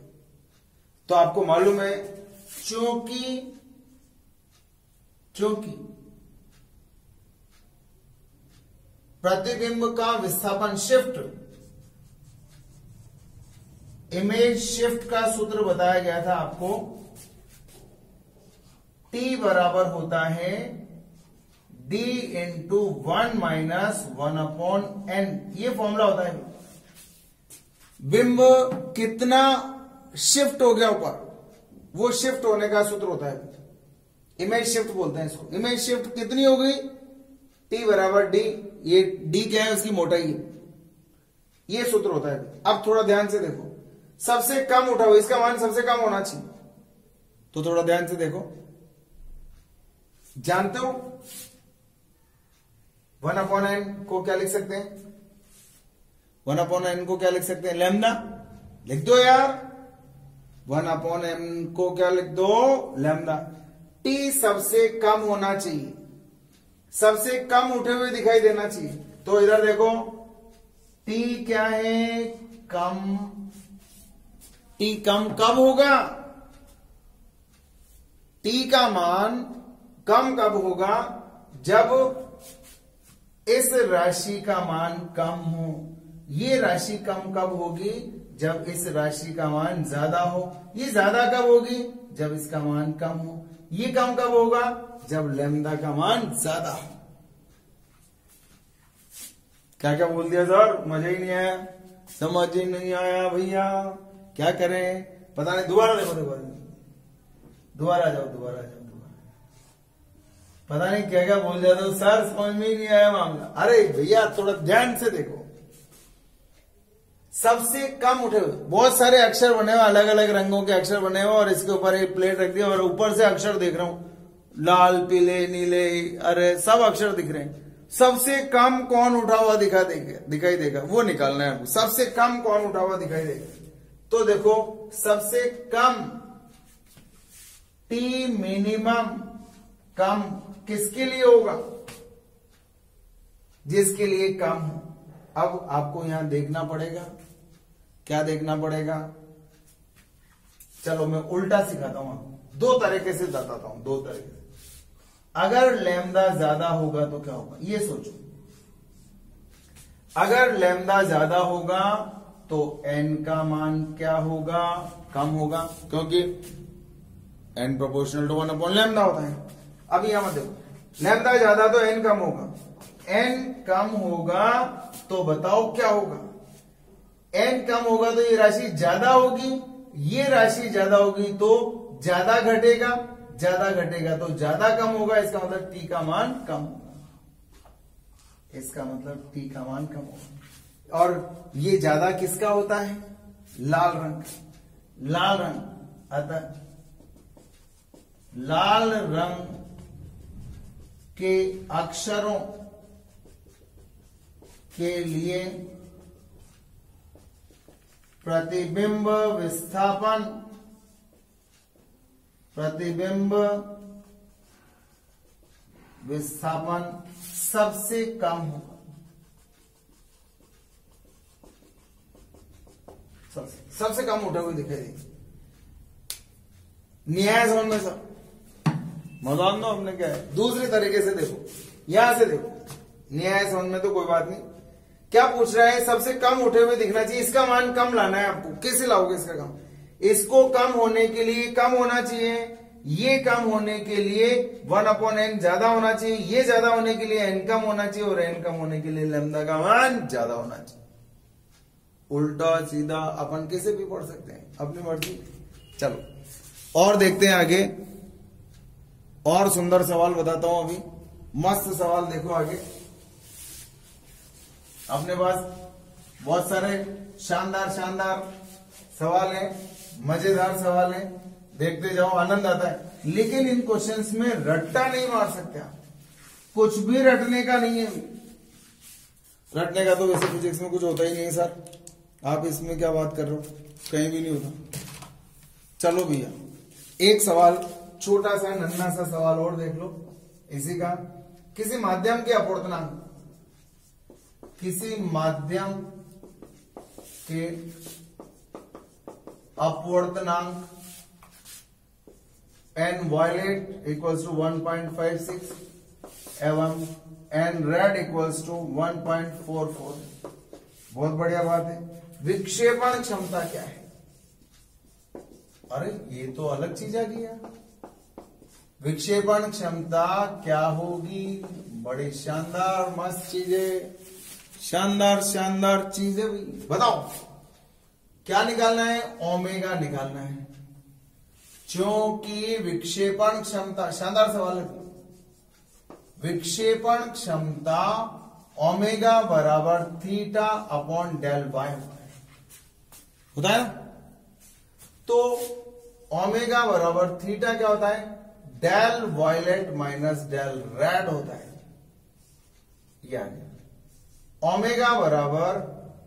तो आपको मालूम है क्योंकि प्रतिबिंब का विस्थापन शिफ्ट, इमेज शिफ्ट का सूत्र बताया गया था आपको, T बराबर होता है D इंटू 1 माइनस 1/n। ये फॉर्मूला होता है। बिंब कितना शिफ्ट हो गया ऊपर, वो शिफ्ट होने का सूत्र होता है, इमेज शिफ्ट बोलते हैं इसको। इमेज शिफ्ट कितनी हो गई? T बराबर D, ये D क्या है? उसकी मोटाई है। ये सूत्र होता है। अब थोड़ा ध्यान से देखो, सबसे कम उठा हुआ, इसका मान सबसे कम होना चाहिए। तो थोड़ा ध्यान से देखो, जानते हो 1/n को क्या लिख सकते हैं? 1/n को क्या लिख सकते हैं? लैम्डा लिख दो यार। 1/n को क्या लिख दो? लैम्डा। T सबसे कम होना चाहिए, सबसे कम उठे हुए दिखाई देना चाहिए। तो इधर देखो, T क्या है? कम। T कम कब होगा? T का मान कम कब होगा? जब इस राशि का मान कम हो। ये राशि कम कब होगी? जब इस राशि का मान ज्यादा हो। ये ज्यादा कब होगी? जब इसका मान कम हो। ये कम कब होगा? जब लैम्डा का मान ज्यादा हो। क्या क्या बोल दिया सर? मजा ही नहीं आया, समझ ही नहीं आया भैया, क्या करें पता नहीं। दोबारा देखो, दोबारा जाओ, पता नहीं क्या क्या बोल जाते हो सर, समझ में ही नहीं आया मामला। अरे भैया थोड़ा ध्यान से देखो, सबसे कम उठे हुए बहुत सारे अक्षर बने हुए, अलग अलग रंगों के अक्षर बने हुए, और इसके ऊपर एक प्लेट रख दी और ऊपर से अक्षर देख रहा हूं, लाल पीले नीले, अरे सब अक्षर दिख रहे हैं। सबसे कम कौन उठा हुआ दिखाई देगा वो निकालना है। सबसे कम कौन उठा हुआ दिखाई देगा? तो देखो, सबसे कम T मिनिमम कम किसके लिए होगा? जिसके लिए कम हो। अब आपको यहां देखना पड़ेगा, क्या देखना पड़ेगा? चलो मैं उल्टा सिखाता हूं, दो तरीके से बताता हूं, दो तरीके से। अगर लैम्डा ज्यादा होगा तो क्या होगा, ये सोचो। अगर लैम्डा ज्यादा होगा तो n का मान क्या होगा? कम होगा, क्योंकि n प्रोपोर्शनल टू 1/लैम्डा होता है। अब यहां मत देखो, लैम्डा ज्यादा तो n कम होगा, n कम होगा तो बताओ क्या होगा? n कम होगा तो ये राशि ज्यादा होगी, ये राशि ज्यादा होगी तो ज्यादा घटेगा, ज्यादा घटेगा तो ज्यादा कम होगा। इसका मतलब t का मान कम होगा, इसका मतलब t का मान कम होगा। और ये ज्यादा किसका होता है? लाल रंग, लाल रंग। अतः लाल रंग के अक्षरों के लिए प्रतिबिंब विस्थापन सबसे कम होगा, सबसे कम उठे हुए दिखाई देगी। न्याय समझ में सब मजाक दो, हमने क्या है। दूसरे तरीके से देखो, यहां से देखो, न्याय समझ में तो कोई बात नहीं। क्या पूछ रहा है? सबसे कम उठे हुए दिखना चाहिए, इसका मान कम लाना है आपको। कैसे लाओगे इसका कम? इसको कम होने के लिए कम होना चाहिए, ये कम होने के लिए 1/n ज्यादा होना चाहिए, ये ज्यादा होने के लिए n कम होना चाहिए, और n कम होने के लिए लैम्डा का मान ज्यादा होना चाहिए। उल्टा सीधा अपन कैसे भी पढ़ सकते हैं, अपनी मर्जी। चलो और देखते हैं आगे, और सुंदर सवाल बताता हूं अभी, मस्त सवाल देखो आगे। अपने पास बहुत सारे शानदार शानदार सवाल हैं, मजेदार सवाल हैं, देखते जाओ, आनंद आता है। लेकिन इन क्वेश्चंस में रट्टा नहीं मार सकते आप, कुछ भी रटने का नहीं है। रटने का तो वैसे फिजिक्स में कुछ होता ही नहीं है सर, आप इसमें क्या बात कर रहे हो, कहीं भी नहीं होता। चलो भैया एक सवाल, छोटा सा नन्हा सा सवाल और देख लो इसी का। किसी माध्यम के अपवर्तनांक, किसी माध्यम के अपवर्तनांक n violet equals to 1.56 एवं n red equals to 1.44। बहुत बढ़िया बात है। विक्षेपण क्षमता क्या है? अरे ये तो अलग चीज आ गई यार। विक्षेपण क्षमता क्या होगी? बड़ी शानदार मस्त चीजें, शानदार शानदार चीजें भी बताओ। क्या निकालना है? ओमेगा निकालना है, क्योंकि विक्षेपण क्षमता, शानदार सवाल है, विक्षेपण क्षमता ओमेगा बराबर थीटा अपॉन डेल वाई होता है। तो ओमेगा बराबर थीटा क्या होता है? Del violet minus del red होता है। यानी ओमेगा बराबर,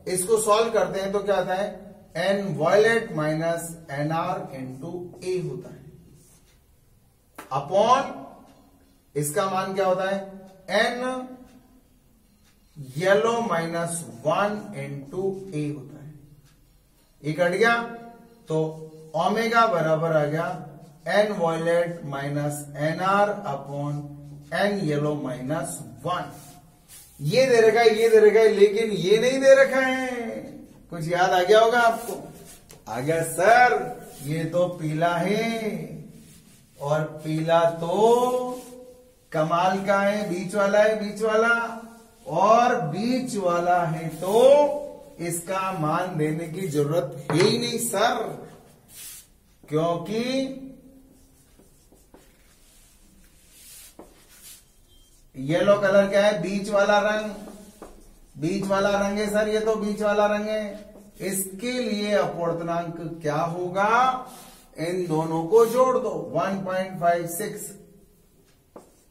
इसको सॉल्व करते हैं तो क्या आता है? N violet minus N R into A होता है, अपॉन इसका मान क्या होता है? N yellow minus 1 into A होता है। ये कट गया तो ओमेगा बराबर आ गया N violet minus N R upon N yellow minus 1। ये दे रखा है, ये दे रखा है, लेकिन ये नहीं दे रखा है। कुछ याद आ गया होगा आपको? आ गया सर, ये तो पीला है, और पीला तो कमाल का है, बीच वाला है, बीच वाला, और बीच वाला है तो इसका मान देने की जरूरत है ही नहीं सर, क्योंकि येलो कलर क्या है? बीच वाला रंग, बीच वाला रंग है सर, ये तो बीच वाला रंग है। इसके लिए अपवर्तनांक क्या होगा? इन दोनों को जोड़ दो, 1.56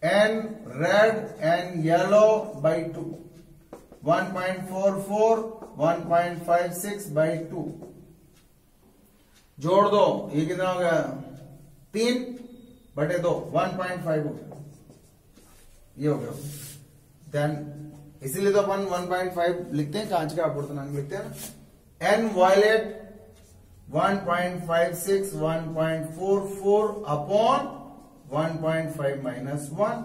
N red N yellow by 2, 1.44 1.56 by 2 जोड़ दो, ये कितना हो गया? 3/2, 1.5 हो गया, ये हो गया। देन इसीलिए तो अपन 1.5 लिखते हैं, कांच का अपवर्तनांक लिखते हैं ना। एन वायलेट 1.56 1.44 अपॉन 1.5 माइनस 1,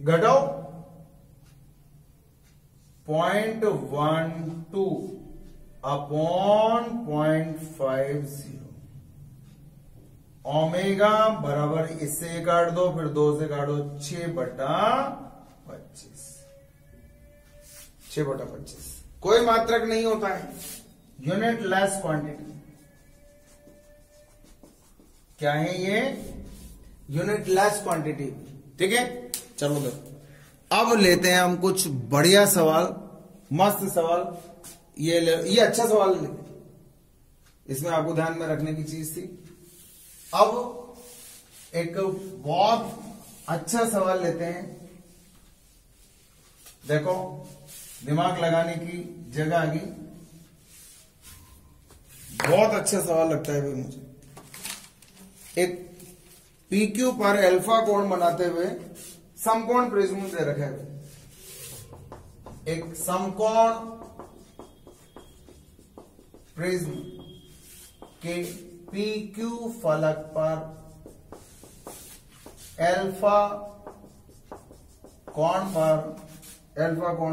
घटाओ 0.12 अपॉन 0.50। ओमेगा बराबर इससे काट दो, फिर 2 से काटो, 6/25, 6/25। कोई मात्रक नहीं होता है, यूनिट लेस क्वांटिटी। क्या है ये? Unit less quantity. ठीक है, चलो देखो अब लेते हैं हम कुछ बढ़िया सवाल, मस्त सवाल। ये अच्छा सवाल लेते, इसमें आपको ध्यान में रखने की चीज थी। अब एक बहुत अच्छा सवाल लेते हैं, देखो दिमाग लगाने की जगह आ गई। बहुत अच्छा सवाल लगता है भाई मुझे। एक PQ पर अल्फा कोण बनाते हुए समकोण प्रिज्म दे रखा है। एक समकोण प्रिज्म के PQ फलक पर अल्फा कोण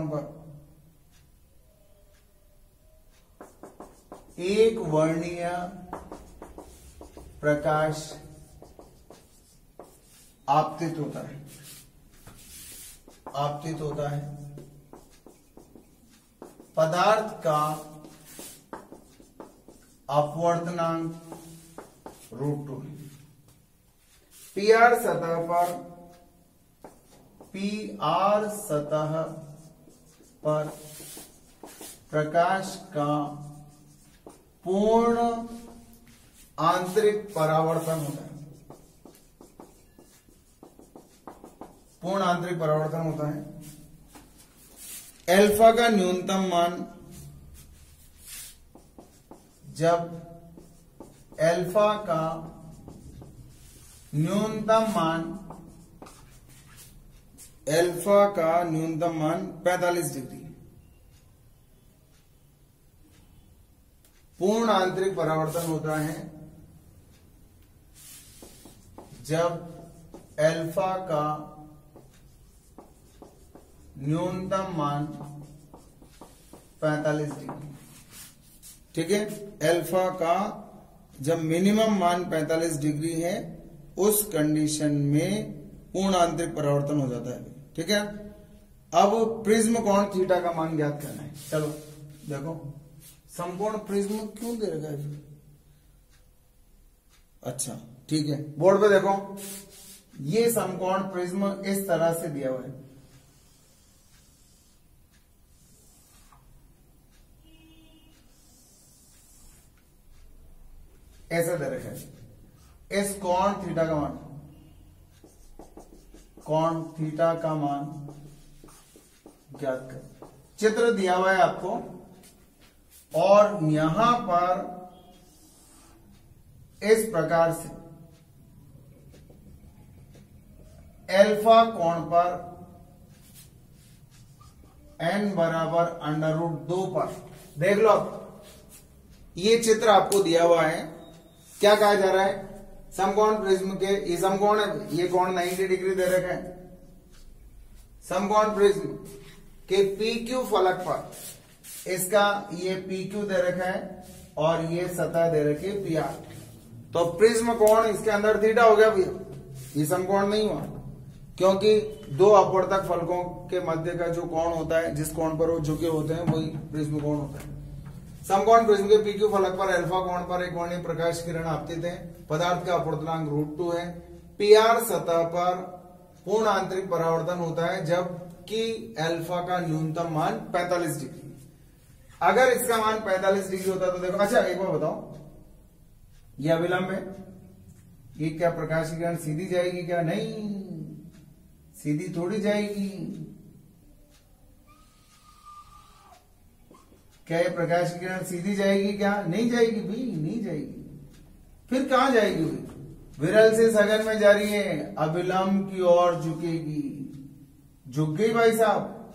पर एक वर्णीय प्रकाश आपतित होता है, आपतित होता है। पदार्थ का अपवर्तनांक √2 है। पीआर सतह पर प्रकाश का पूर्ण आंतरिक परावर्तन होता है, पूर्ण आंतरिक परावर्तन होता है। अल्फा का न्यूनतम मान, जब अल्फा का न्यूनतम मान, अल्फा का न्यूनतम मान 45 डिग्री, पूर्ण आंतरिक परावर्तन होता है जब अल्फा का न्यूनतम मान 45 डिग्री। ठीक है, अल्फा का जब मिनिमम मान 45 डिग्री है उस कंडीशन में पूर्ण आंतरिक परावर्तन हो जाता है। ठीक है, अब प्रिज्म कोण थीटा का मान ज्ञात करना है। चलो देखो, समकोण प्रिज्म क्यों दे रखा है? अच्छा ठीक है, बोर्ड पे देखो, ये समकोण प्रिज्म इस तरह से दिया हुआ है। ऐसा दे रखा है। इस कोण थीटा का मान, कोण थीटा का मान ज्ञात कर। चित्र दिया हुआ है आपको, और यहां पर इस प्रकार से अल्फा कोण पर n बराबर √2 पर, देख लो ये चित्र आपको दिया हुआ है। क्या कहा जा रहा है? समकोण प्रिज्म के, ये समकोण है, ये कोण 90 डिग्री दे रखा है। समकोण प्रिज्म के PQ फलक पर इसका ये PQ दे रखा है और ये सतह दे रखी है PR। तो प्रिज्म कोण इसके अंदर थीटा हो गया भैया, ये समकोण नहीं हुआ, क्योंकि दो अपवर्तक फलकों के मध्य का जो कोण होता है, जिस कोण पर वो झुके होते हैं, वही प्रिज्म कोण होता है। समकोण प्रिज्म के PQ फलक पर अल्फा कोण पर एक कोणीय प्रकाश किरण आपतित है। पदार्थ का अपवर्तनांक √2 है। PR सतह पर पूर्ण आंतरिक परावर्तन होता है जबकि अल्फा का न्यूनतम मान 45 डिग्री। अगर इसका मान 45 डिग्री होता तो देखो, अच्छा एक बार बताओ, यह अविलंब है, ये क्या प्रकाश की किरण सीधी जाएगी क्या? नहीं, सीधी थोड़ी जाएगी। क्या ये प्रकाश की किरण सीधी जाएगी क्या? नहीं जाएगी भाई, नहीं जाएगी। फिर कहां जाएगी? विरल से सघन में जा रही है, अविलंब की ओर झुकेगी। झुक गई भाई साहब,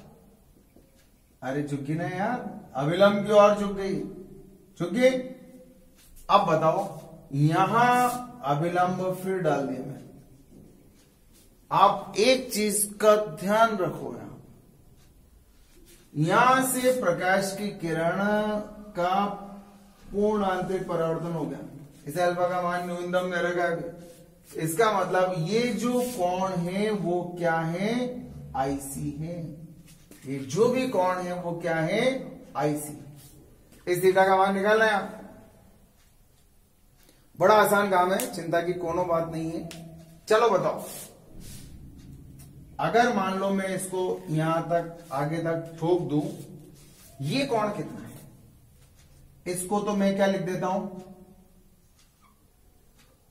अरे झुकी ना यार, अविलंब की ओर झुक गई, झुक गई। अब बताओ, यहां अविलंब फिर डाल दिया मैं। आप एक चीज का ध्यान रखो, यहां से प्रकाश की किरण का पूर्ण आंतरिक परावर्तन हो गया। इसे अल्फा का मान न्यूनतम दे रखा है। इसका मतलब ये जो कोण है वो क्या है? आईसी है। ये जो भी कोण है वो क्या है? आईसी। इस थीटा का मान निकालना है आप। बड़ा आसान काम है, चिंता की कोनो बात नहीं है। चलो बताओ, अगर मान लो मैं इसको यहां तक आगे तक ठोक दूं, ये कोण कितना है? इसको तो मैं क्या लिख देता हूं?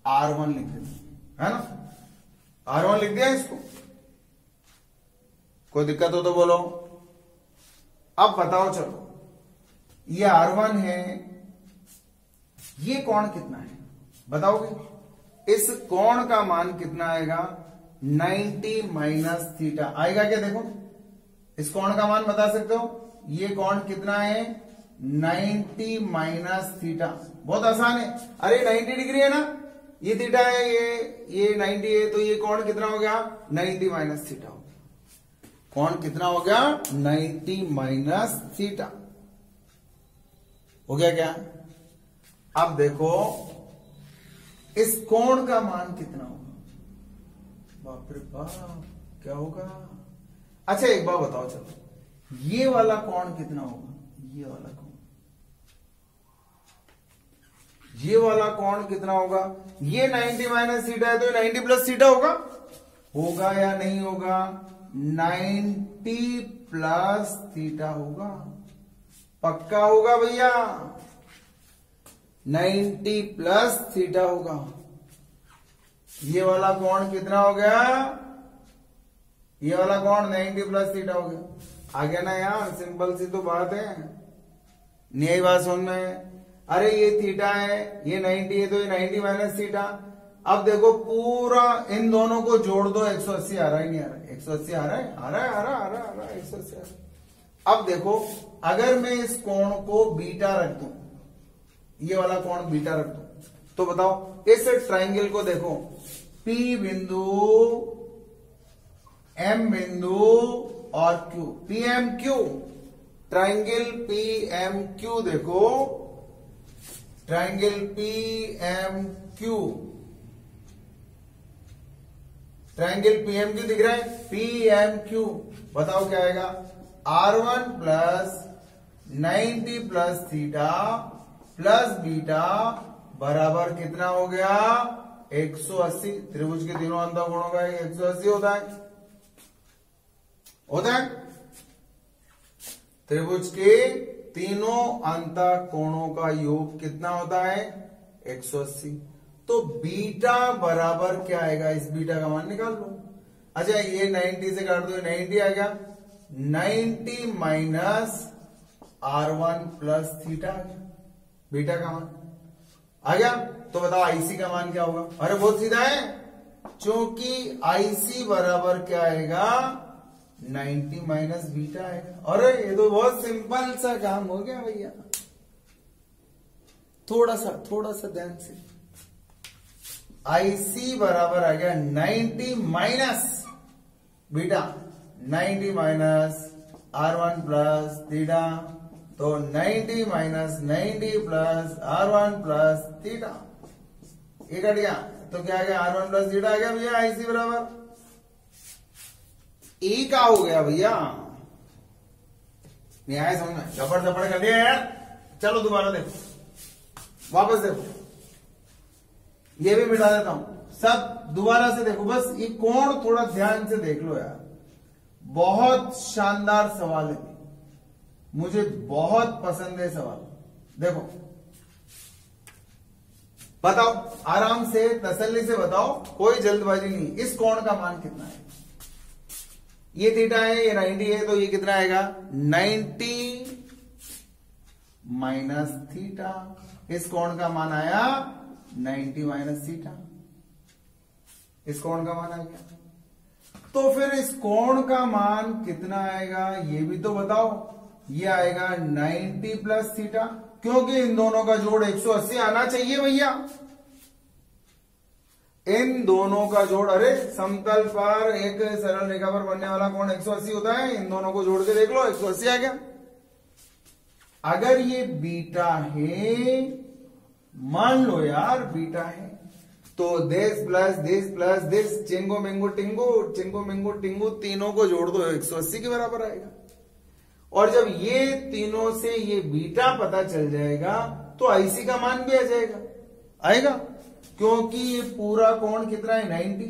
R1 लिख देता हूं, है ना? R1 लिख दिया इसको। कोई दिक्कत हो तो बोलो। अब बताओ, चलो ये R1 है, ये कोण कितना है बताओगे? इस कोण का मान कितना आएगा? 90 माइनस थीटा आएगा क्या? देखो, इस कोण का मान बता सकते हो? ये कोण कितना है? 90 माइनस थीटा। बहुत आसान है। अरे 90 डिग्री है ना, ये थीटा है, ये 90 है, तो ये कोण कितना हो गया? 90 माइनस थीटा हो गया। कोण कितना हो गया? 90 माइनस थीटा हो गया क्या? अब देखो, इस कोण का मान कितना होगा? बाप रे बाप, क्या होगा? अच्छा एक बार बताओ, चलो ये वाला कोण कितना होगा? ये वाला कोण, ये वाला कोण कितना होगा? ये 90 माइनस थीटा है तो ये 90 प्लस थीटा होगा। होगा या नहीं होगा? 90 प्लस थीटा होगा, पक्का होगा भैया, 90 प्लस थीटा होगा। ये वाला कोण कितना हो गया? ये वाला कोण 90 प्लस थीटा हो गया। आ गया ना यार, सिंपल सी तो बात है, नहीं आई बात समझ में? अरे ये थीटा है, ये 90 है तो ये 90 माइनस थीटा। अब देखो पूरा इन दोनों को जोड़ दो, 180 आ रहा है, नहीं आ रहा है? 180 आ रहा है, आ रहा है, आ रहा है, आ रहा है, आ रहा है, 180 आ रहा है। अब देखो अगर मैं इस कोण को बीटा रख दूं, ये वाला कोण बीटा रख दूं, तो बताओ इस ट्राइंगल को देखो, P बिंदु, M बिंदु और Q, PMQ, ट्राइंगल PMQ देखो, ट्राइंगल PMQ, ट्राइंगल PMQ दिख रहा है? PMQ, बताओ क्या आएगा? R1 plus 90 plus theta plus beta बराबर कितना हो गया? 180। त्रिभुज के तीनों अंतःकोणों का 180 होता है, होता है? त्रिभुज के तीनों अंतःकोणों का योग कितना होता है? 180। तो बीटा बराबर क्या आएगा? इस बीटा का मान निकाल लो। अच्छा ये 90 से काट दो, 90 आ गया, 90 माइनस R1 प्लस थीटा आ गया, बीटा का मान आ गया। तो बताओ आईसी का मान क्या होगा? अरे बहुत सीधा है, क्योंकि आईसी बराबर क्या आएगा? 90 माइनस बीटा आएगा। अरे ये तो बहुत सिंपल सा काम हो गया भैया, थोड़ा सा ध्यान से। आईसी बराबर आ गया 90 minus beta, 90 minus R1 plus theta, तो 90 minus 90 plus R1 plus theta, ये कट गया तो क्या आ गया? R1 प्लस थीटा आ गया भैया। आईसी बराबर E का हो गया भैया, नहीं आया समझ में? झपड़ कर दिया यार। चलो दोबारा देखो, वापस देखो, ये भी मिटा देता हूं, सब दोबारा से देखो, बस ये कोण थोड़ा ध्यान से देख लो यार। बहुत शानदार सवाल है, मुझे बहुत पसंद है सवाल। देखो बताओ, आराम से तसल्ली से बताओ, कोई जल्दबाजी नहीं। इस कोण का मान कितना है? ये थीटा है, ये 90 है, तो ये कितना आएगा? 90 माइनस थीटा। इस कोण का मान आया 90 माइनस थीटा, इस कोण का मान आ गया। तो फिर इस कोण का मान कितना आएगा ये भी तो बताओ। ये आएगा 90 प्लस थीटा, क्योंकि इन दोनों का जोड़ 180 आना चाहिए भैया, इन दोनों का जोड़। अरे समतल पर एक सरल रेखा पर बनने वाला कोण 180 होता है, इन दोनों को जोड़ के देख लो, 180 आ गया। अगर ये बीटा है, मान लो यार बीटा है, तो दिस प्लस दिस, चिंगो मिंगो टिंगो तीनों को जोड़ दो, 180 के बराबर आएगा। और जब ये तीनों से ये बीटा पता चल जाएगा तो आईसी का मान भी आ जाएगा, आएगा, क्योंकि ये पूरा कोण कितना है? 90,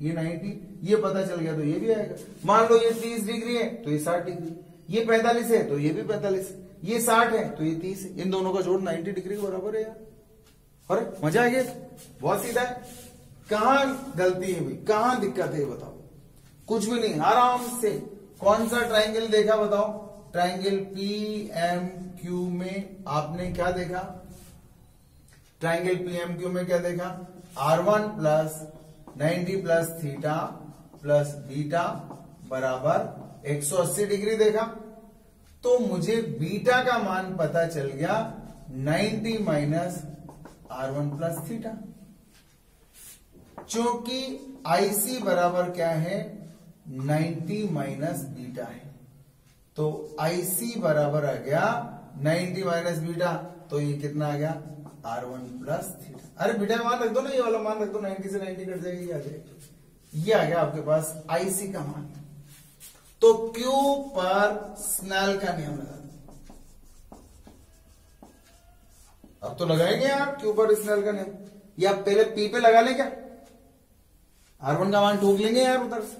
ये 90, ये पता चल गया तो ये भी आएगा। मान लो ये 30 डिग्री है तो ये 60 डिग्री, ये 45 है तो ये भी 45 है, ये 60 है तो ये 30 है, इन दोनों का जोड़ 90 डिग्री के बराबर है यार। अरे मजा आ गया, बहुत सीधा है। कहां गलती है भाई, कहां दिक्कत है बताओ? कुछ भी नहीं, आराम से। कौन सा ट्राइंगल देखा बताओ? ट्राइंगल PMQ में आपने क्या देखा? ट्राइंगल PMQ में क्या देखा? R1 plus 90 plus theta plus beta बराबर 180 डिग्री देखा। तो मुझे बीटा का मान पता चल गया 90 माइनस R1 प्लस थीटा, क्योंकि IC बराबर क्या है? 90 माइनस बीटा है। तो IC बराबर आ गया 90 माइनस बीटा, तो ये कितना आ गया? R1 plus theta. अरे बेटा मान रख दो ना, ये वाला मान रख दो, 90 से 90 कट जाएगी, ये आ जाएगा। ये आ गया आपके पास आईसी का मान। तो क्यू पर स्नेल का नियम लगा दो। अब तो लगाएंगे यार क्यू पर स्नेल का नियम, या पहले पी पे लगा लें क्या? R1 का मान ठोक लेंगे यार उधर से।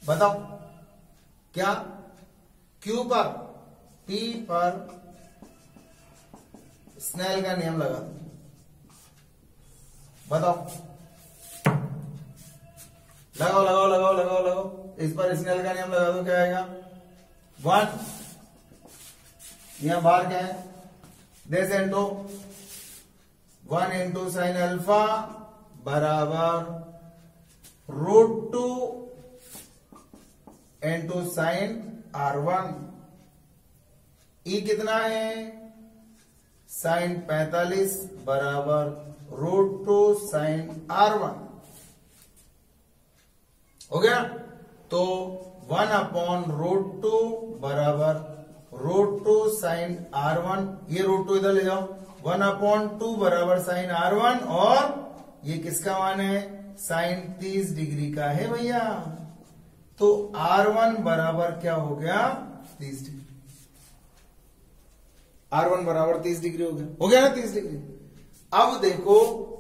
बताओ क्या क्यू पर पी पर स्नेल का नियम लगा दो, बताओ। लगाओ लगाओ लगाओ लगाओ लगाओ, इस पर स्नेल का नियम लगा दो, क्या आएगा? 1, यहां बाहर क्या है? This into 1 into sine alpha बराबर √2 इंटू साइन R1। ई कितना है? साइन 45 बराबर √2 साइन R1। हो गया? तो 1/√2 बराबर √2 साइन R1। ये √2 इधर ले जाओ। 1/2 बराबर साइन R1, और ये किसका मान है? साइन 30 डिग्री का है भैया। तो R1 बराबर क्या हो गया? 30 डिग्री। R1 बराबर 30 डिग्री हो गया। हो गया ना 30 डिग्री। अब देखो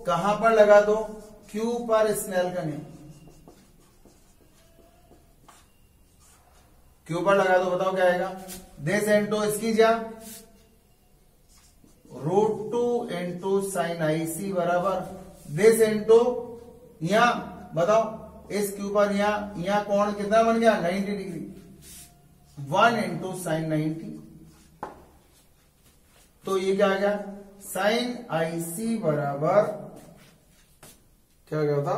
कहां पर लगा दो? क्यू पर स्नेल का नियम। क्यू पर लगा दो, बताओ क्या आएगा? दिस इंटू इसकी जा √2 इंटू साइन IC बराबर दिस इंटू यहां बताओ इस क्यू पर यहां कोण कितना बन गया? 90 डिग्री। 1 into sign 90। तो ये क्या आ गया? साइन IC बराबर क्या गया था?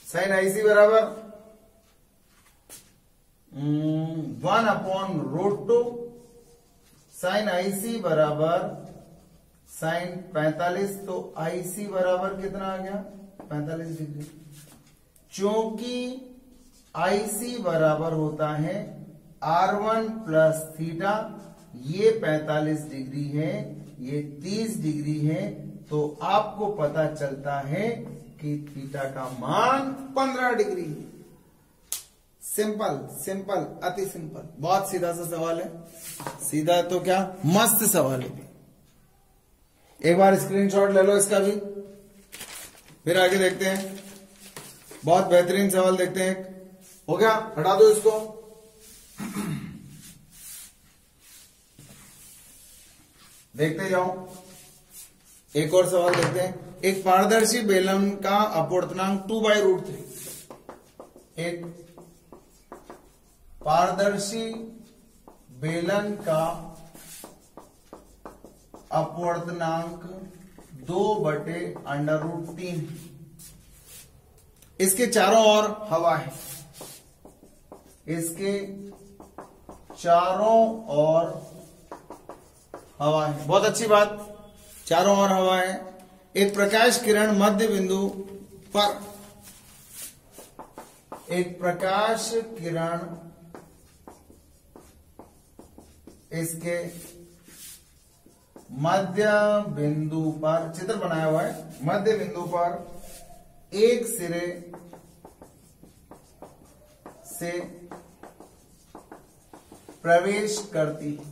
साइन IC बराबर 1/√2 साइन IC बराबर साइन 45। तो IC बराबर कितना आ गया? 45 डिग्री। चूंकि IC बराबर होता है R1 प्लस थीटा, ये 45 डिग्री है, ये 30 डिग्री है, तो आपको पता चलता है कि थीटा का मान 15 डिग्री है। सिंपल सिंपल, अति सिंपल, बहुत सीधा सा सवाल है। सीधा तो क्या, मस्त सवाल है। एक बार स्क्रीनशॉट ले लो इसका भी, फिर आगे देखते हैं। बहुत बेहतरीन सवाल देखते हैं। हो गया? हटा दो इसको। देखते जाओ, एक और सवाल देखते हैं। एक पारदर्शी बेलन का अपवर्तनांक 2/√3। एक पारदर्शी बेलन का अपवर्तनांक 2/√3। इसके चारों ओर हवा है, इसके चारों ओर हवा है। बहुत अच्छी बात, चारों ओर हवा है। एक प्रकाश किरण मध्य बिंदु पर, एक प्रकाश किरण इसके मध्य बिंदु पर, चित्र बनाया हुआ है, मध्य बिंदु पर एक सिरे से प्रवेश करती है,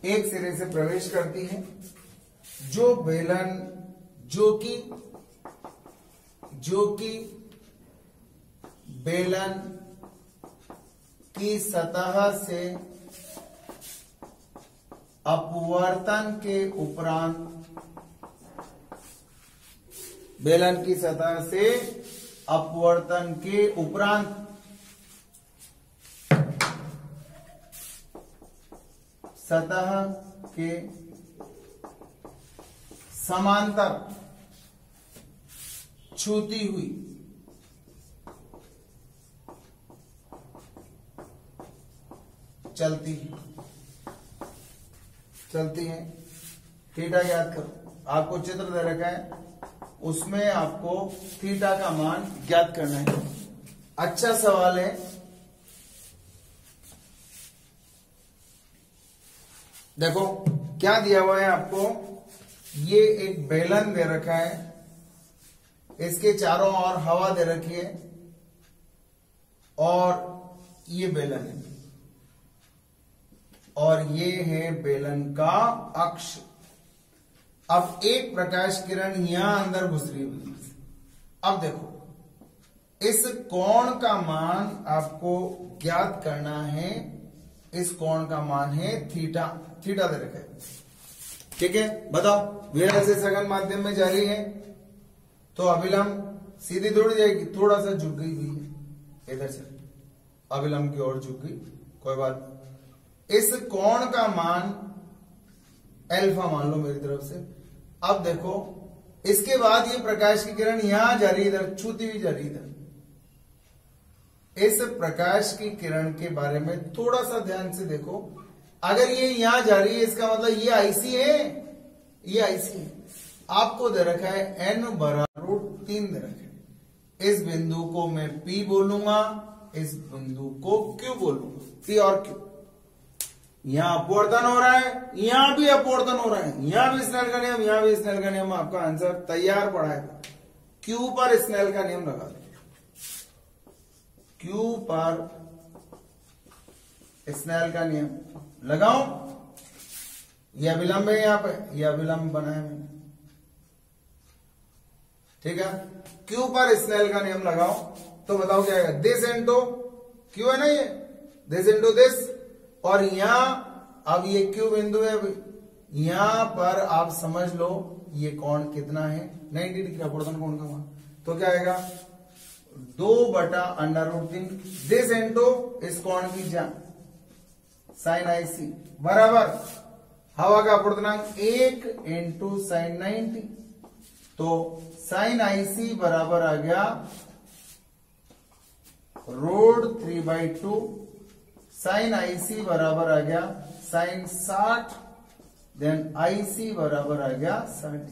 एक सिरे से प्रवेश करती है, जो बेलन जो कि बेलन की सतह से अपवर्तन के उपरांत, बेलन की सतह से अपवर्तन के उपरांत सतह के समांतर छूती हुई चलती है। थीटा याद करो, आपको चित्र दे रखा है, उसमें आपको थीटा का मान ज्ञात करना है। अच्छा सवाल है। देखो क्या दिया हुआ है आपको, ये एक बेलन दे रखा है, इसके चारों ओर हवा दे रखी है और ये बेलन है और ये है बेलन का अक्ष। अब एक प्रकाश किरण यहां अंदर घुस रही है। अब देखो, इस कोण का मान आपको ज्ञात करना है। इस कोण का मान है थीटा, थीटा दे रखा है, ठीक है। बताओ, वेळ ऐसे सघन माध्यम में जा रही है तो अभिलंब सीधी थोड़ी जाएगी, थोड़ा सा झुक गई हुई है, इधर से अभिलंब की ओर झुक गई, कोई बात नहीं। इस कोण का मान अल्फा मान लो मेरी तरफ से। अब देखो, इसके बाद ये प्रकाश की किरण यहां जा रही है, इधर छूती हुई जा रही है इधर। इस प्रकाश की किरण के बारे में थोड़ा सा ध्यान से देखो। अगर ये यहां जा रही है, इसका मतलब ये आईसी है, ये आईसी है। आपको दे रखा है n बराबर √3 दे रखा है। इस बिंदु को मैं P बोलूंगा, इस बिंदु को Q बोलूंगा, P और Q। यहां अपवर्तन हो रहा है, यहां भी अपवर्तन हो रहा है, यहां भी स्नेल का नियम, यहां भी स्नेल का नियम। आपका आंसर तैयार पड़ा है। Q पर स्नेल का नियम लगा दो, Q पर स्नेल का नियम लगाओ। यह अभिलंब है, यहां पे यह अभिलंब बनाया मैंने, ठीक है। Q पर स्नेल का नियम लगाओ तो बताओ क्या आएगा। दिस इनटू Q है ना, ये दिस इनटू दिस। और यहां अब ये Q बिंदु है, यहां पर आप समझ लो ये कोण कितना है, 90 डिग्री अपवर्तन कोण का मान। तो क्या आएगा, 2/√3 दिस इनटू इस कोण की जान साइन IC बराबर हवा का अपवर्तनांक 1 इंटू साइन 90। तो साइन IC बराबर आ गया √3/2। साइन IC बराबर आ गया साइन 60, देन IC बराबर आ गया 60।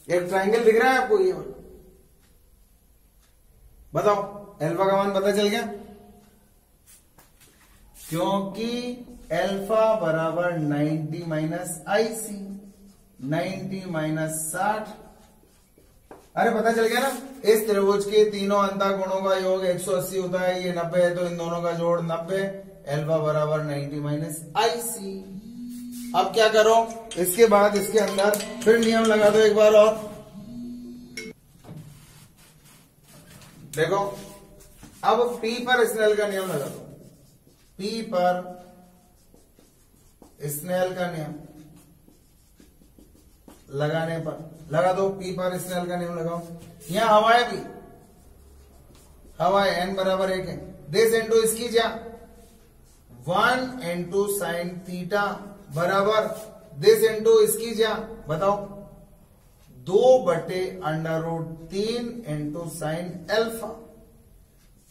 एक ट्रायंगल दिख रहा है आपको, ये बताओ अल्फा का मान पता चल गया, क्योंकि अल्फा बराबर 90 माइनस IC, 90 माइनस 60। अरे पता चल गया ना। इस त्रिभुज के तीनों अंतःकोणों का योग 180 होता है, ये 90 है, तो इन दोनों का जोड़ 90। अल्फा बराबर 90 माइनस IC। अब क्या करो, इसके बाद इसके अंदर फिर नियम लगा दो एक बार और। देखो, अब P पर स्नेल का नियम लगा दो। P पर स्नेल का नियम लगाने पर लगा दो, P पर स्नेल का नियम लगाओ। यहां हवाएं भी, हवाएं n बराबर 1 है। दिस इंटू इसकी जा 1 इंटू साइन थीटा बराबर दिस इंटू इसकी जा बताओ 2/√3 इंटू साइन अल्फा।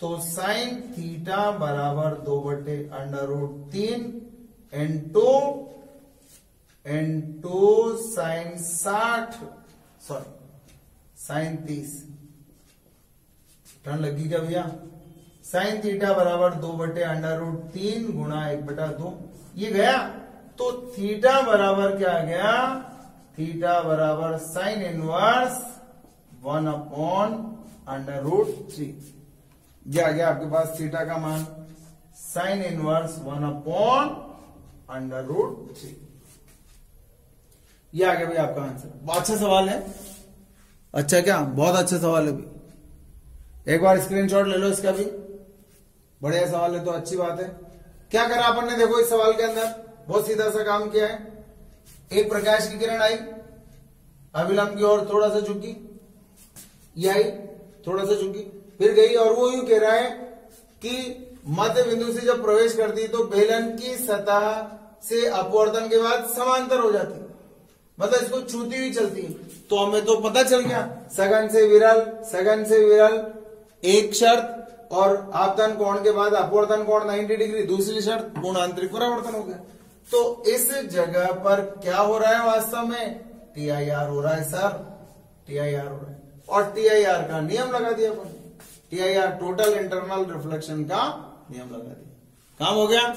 तो साइन थीटा बराबर 2/√3 into sine 60, sorry sine 30। Turn लगी क्या भैया। साइन थीटा बराबर 2/√3 गुणा 1/2 ये गया। तो थीटा बराबर क्या आ गया, थीटा बराबर साइन इनवर्स 1/√3। ये आ गया आपके पास थीटा का मान, साइन इनवर्स 1/√3। ये आ गया भाई आपका आंसर। अच्छा सवाल है, अच्छा क्या, बहुत अच्छा सवाल है भाई। एक बार स्क्रीनशॉट ले लो इसका भी, बढ़िया सवाल है तो अच्छी बात है। क्या करा अपन ने, देखो इस सवाल के अंदर बहुत सीधा सा काम किया है। एक प्रकाश की किरण आई, अभिलंब की ओर थोड़ा सा झुकी, ये आई थोड़ा सा झुकी, फिर गई, और वो यूं कह रहा है कि मध्य बिंदु से जब प्रवेश करती तो बेलन की सतह से अपवर्तन के बाद समांतर हो जाती, मतलब इसको छूती हुई चलती है। तो हमें तो पता चल गया सघन से विरल, सघन से विरल एक शर्त, और आपतन कोण के बाद अपवर्तन कोण 90 डिग्री दूसरी शर्त, पूर्ण आंतरिक परावर्तन हो गया। तो इस जगह पर क्या हो रहा है वास्तव में, TIR हो रहा है सर, TIR हो रहा है। और TIR का नियम लगा दिया अपन, TIR टोटल इंटरनल रिफ्लेक्शन का नियम लगा दिया, काम हो गया।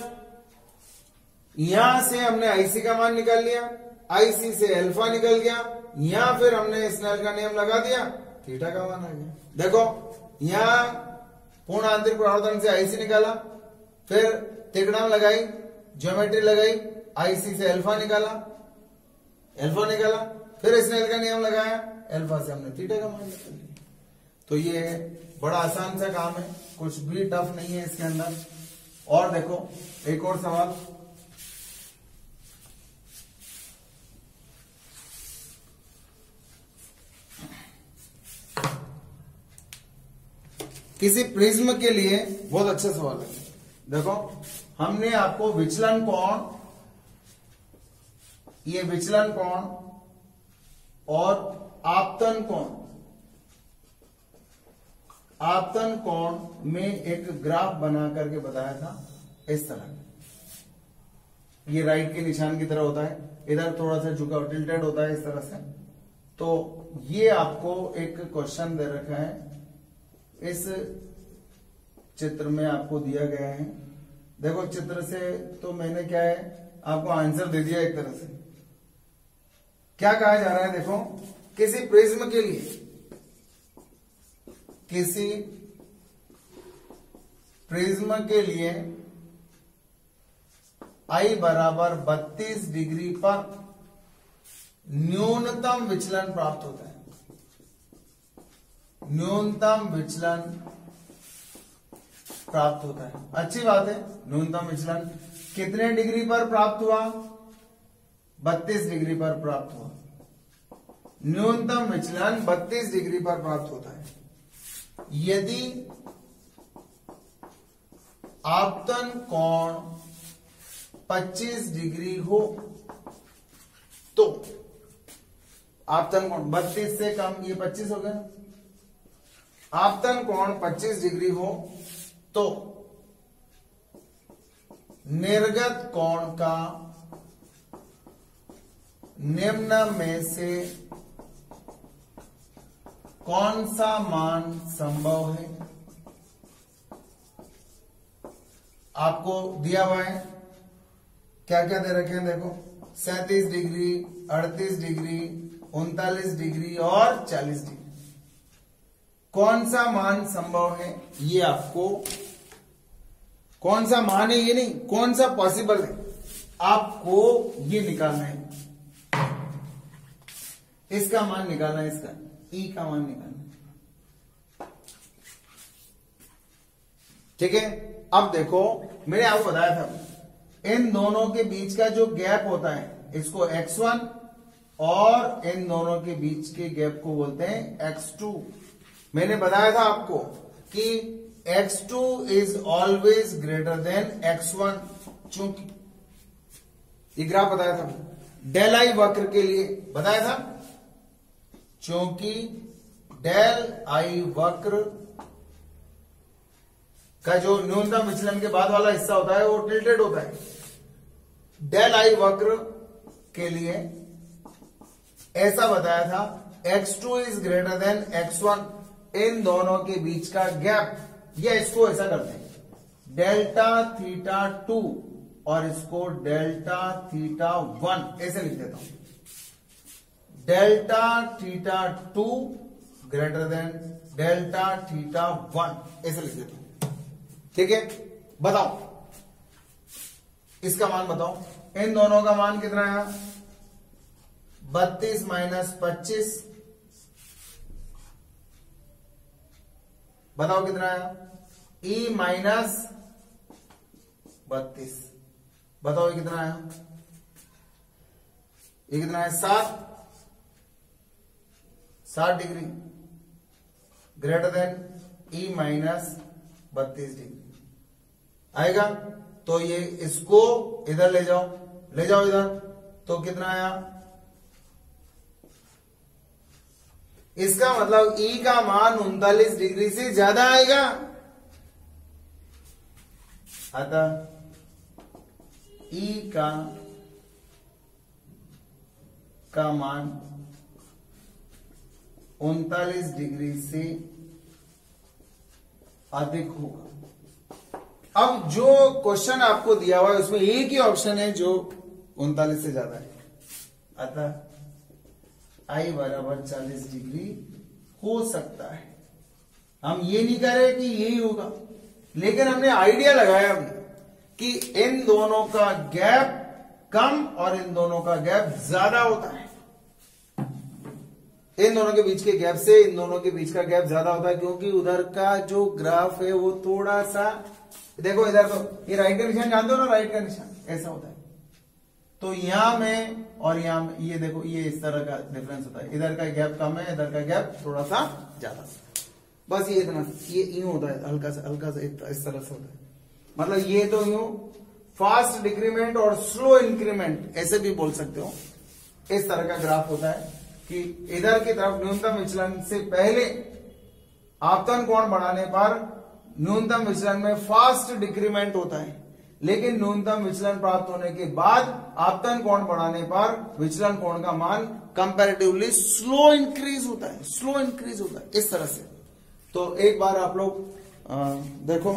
यहां से हमने आईसी का मान निकाल लिया, आईसी से अल्फा निकल गया, यहां फिर हमने स्नेल का नियम लगा दिया, थीटा का मान आ गया। देखो यहां पूर्ण आंतरिक परावर्तन से आईसी निकाला, फिर त्रिकोण लगाई, ज्योमेट्री लगाई, आईसी से अल्फा निकाला, फिर स्नेल का नियम लगाया, अल्फा से हमने थीटा का मान निकाल लिया। तो ये बड़ा आसान सा काम है, कुछ भी टफ नहीं है इसके अंदर। और देखो एक और सवाल, किसी प्रिज्म के लिए बहुत अच्छा सवाल है। देखो हमने आपको विचलन कोण, ये विचलन कोण और आपतन कोण में एक ग्राफ बना करके बताया था इस तरह। ये राइट के निशान की तरह होता है, इधर थोड़ा सा झुका टिल्टेड होता है इस तरह से। तो ये आपको एक क्वेश्चन दे रखा है, इस चित्र में आपको दिया गया है। देखो चित्र से तो मैंने क्या है आपको आंसर दे दिया एक तरह से। क्या कहा जा रहा है, देखो किसी प्रिज्म के लिए, किसी प्रिज्म के लिए I बराबर 32 डिग्री पर न्यूनतम विचलन प्राप्त होता है। न्यूनतम विचलन प्राप्त होता है, अच्छी बात है। न्यूनतम विचलन कितने डिग्री पर प्राप्त हुआ, 32 डिग्री पर प्राप्त हुआ। न्यूनतम विचलन 32 डिग्री पर प्राप्त होता है। यदि आपतन कोण 25 डिग्री हो तो, आपतन कोण 32 से कम, ये 25 हो गया, आपतन कोण 25 डिग्री हो तो निर्गत कोण का निम्न में से कौन सा मान संभव है। आपको दिया हुआ है, क्या क्या दे रखे हैं, देखो 37 डिग्री, 38 डिग्री, 39 डिग्री और 40 डिग्री। कौन सा मान संभव है, ये आपको, कौन सा मान है ये नहीं, कौन सा पॉसिबल है, आपको ये निकालना है। इसका मान निकालना है, इसका ई का मान निकालना है। ठीक है, अब देखो मैंने आपको बताया था इन दोनों के बीच का जो गैप होता है इसको x1 और इन दोनों के बीच के गैप को बोलते हैं x2। मैंने बताया था आपको कि x2 is always greater than x1, चूंकि ये ग्राफ बताया था डेल आई वक्र के लिए बताया था, चूंकि डेल आई वक्र का जो न्यूनतम विचलन के बाद वाला हिस्सा होता है वो टिल्टेड होता है। डेल आई वक्र के लिए ऐसा बताया था x2 is greater then x1, इन दोनों के बीच का गैप, या इसको ऐसा करते हैं डेल्टा थीटा 2 और इसको डेल्टा थीटा 1 ऐसे लिख देता हूं। Delta theta 2 greater than delta theta 1 ऐसे लिख देता हूं। ठीक है, बताओ इसका मान बताओ। इन दोनों का मान कितना है, 32 माइनस 25, बताओ कितना है, ई माइनस 32, बताओ ये कितना है, ये कितना है 60 degree greater than E minus 32 degree आएगा। तो ये इसको इधर ले जाओ इधर, तो कितना आया, इसका मतलब ई का मान 39 डिग्री से ज्यादा आएगा। अतः ई का मान 39 डिग्री से अधिक होगा। अब जो क्वेश्चन आपको दिया हुआ है उसमें एक ही ऑप्शन है जो 39 से ज्यादा है, अतः आई बराबर 40 डिग्री हो सकता है। हम ये नहीं कह रहे कि यही होगा, लेकिन हमने आइडिया लगाया कि इन दोनों का गैप कम और इन दोनों का गैप ज्यादा होता है। इन दोनों के बीच के गैप से इन दोनों के बीच का गैप ज्यादा होता है, क्योंकि उधर का जो ग्राफ है वो थोड़ा सा, देखो इधर तो ये राइट का निशान जानते हो ना, राइट का निशान ऐसा होता है, तो यहां में और यहां में ये देखो ये इस तरह का डिफरेंस होता है, इधर का गैप कम है, इधर का गैप थोड़ा सा ज्यादा। बस ये इतना, ये यूं होता है, हल्का सा इस तरह से होता है। मतलब ये तो यूं फास्ट डिक्रीमेंट और स्लो इंक्रीमेंट ऐसे भी बोल सकते हो। इस तरह का ग्राफ होता है कि इधर की तरफ न्यूनतम विचलन से पहले आपतन कोण बढ़ाने पर न्यूनतम विचलन में फास्ट डिक्रीमेंट होता है, लेकिन न्यूनतम विचलन प्राप्त होने के बाद आपतन कोण बढ़ाने पर विचलन कोण का मान कंपैरेटिवली स्लो इंक्रीज होता है, स्लो इंक्रीज होता है इस तरह से। तो एक बार आप लोग देखो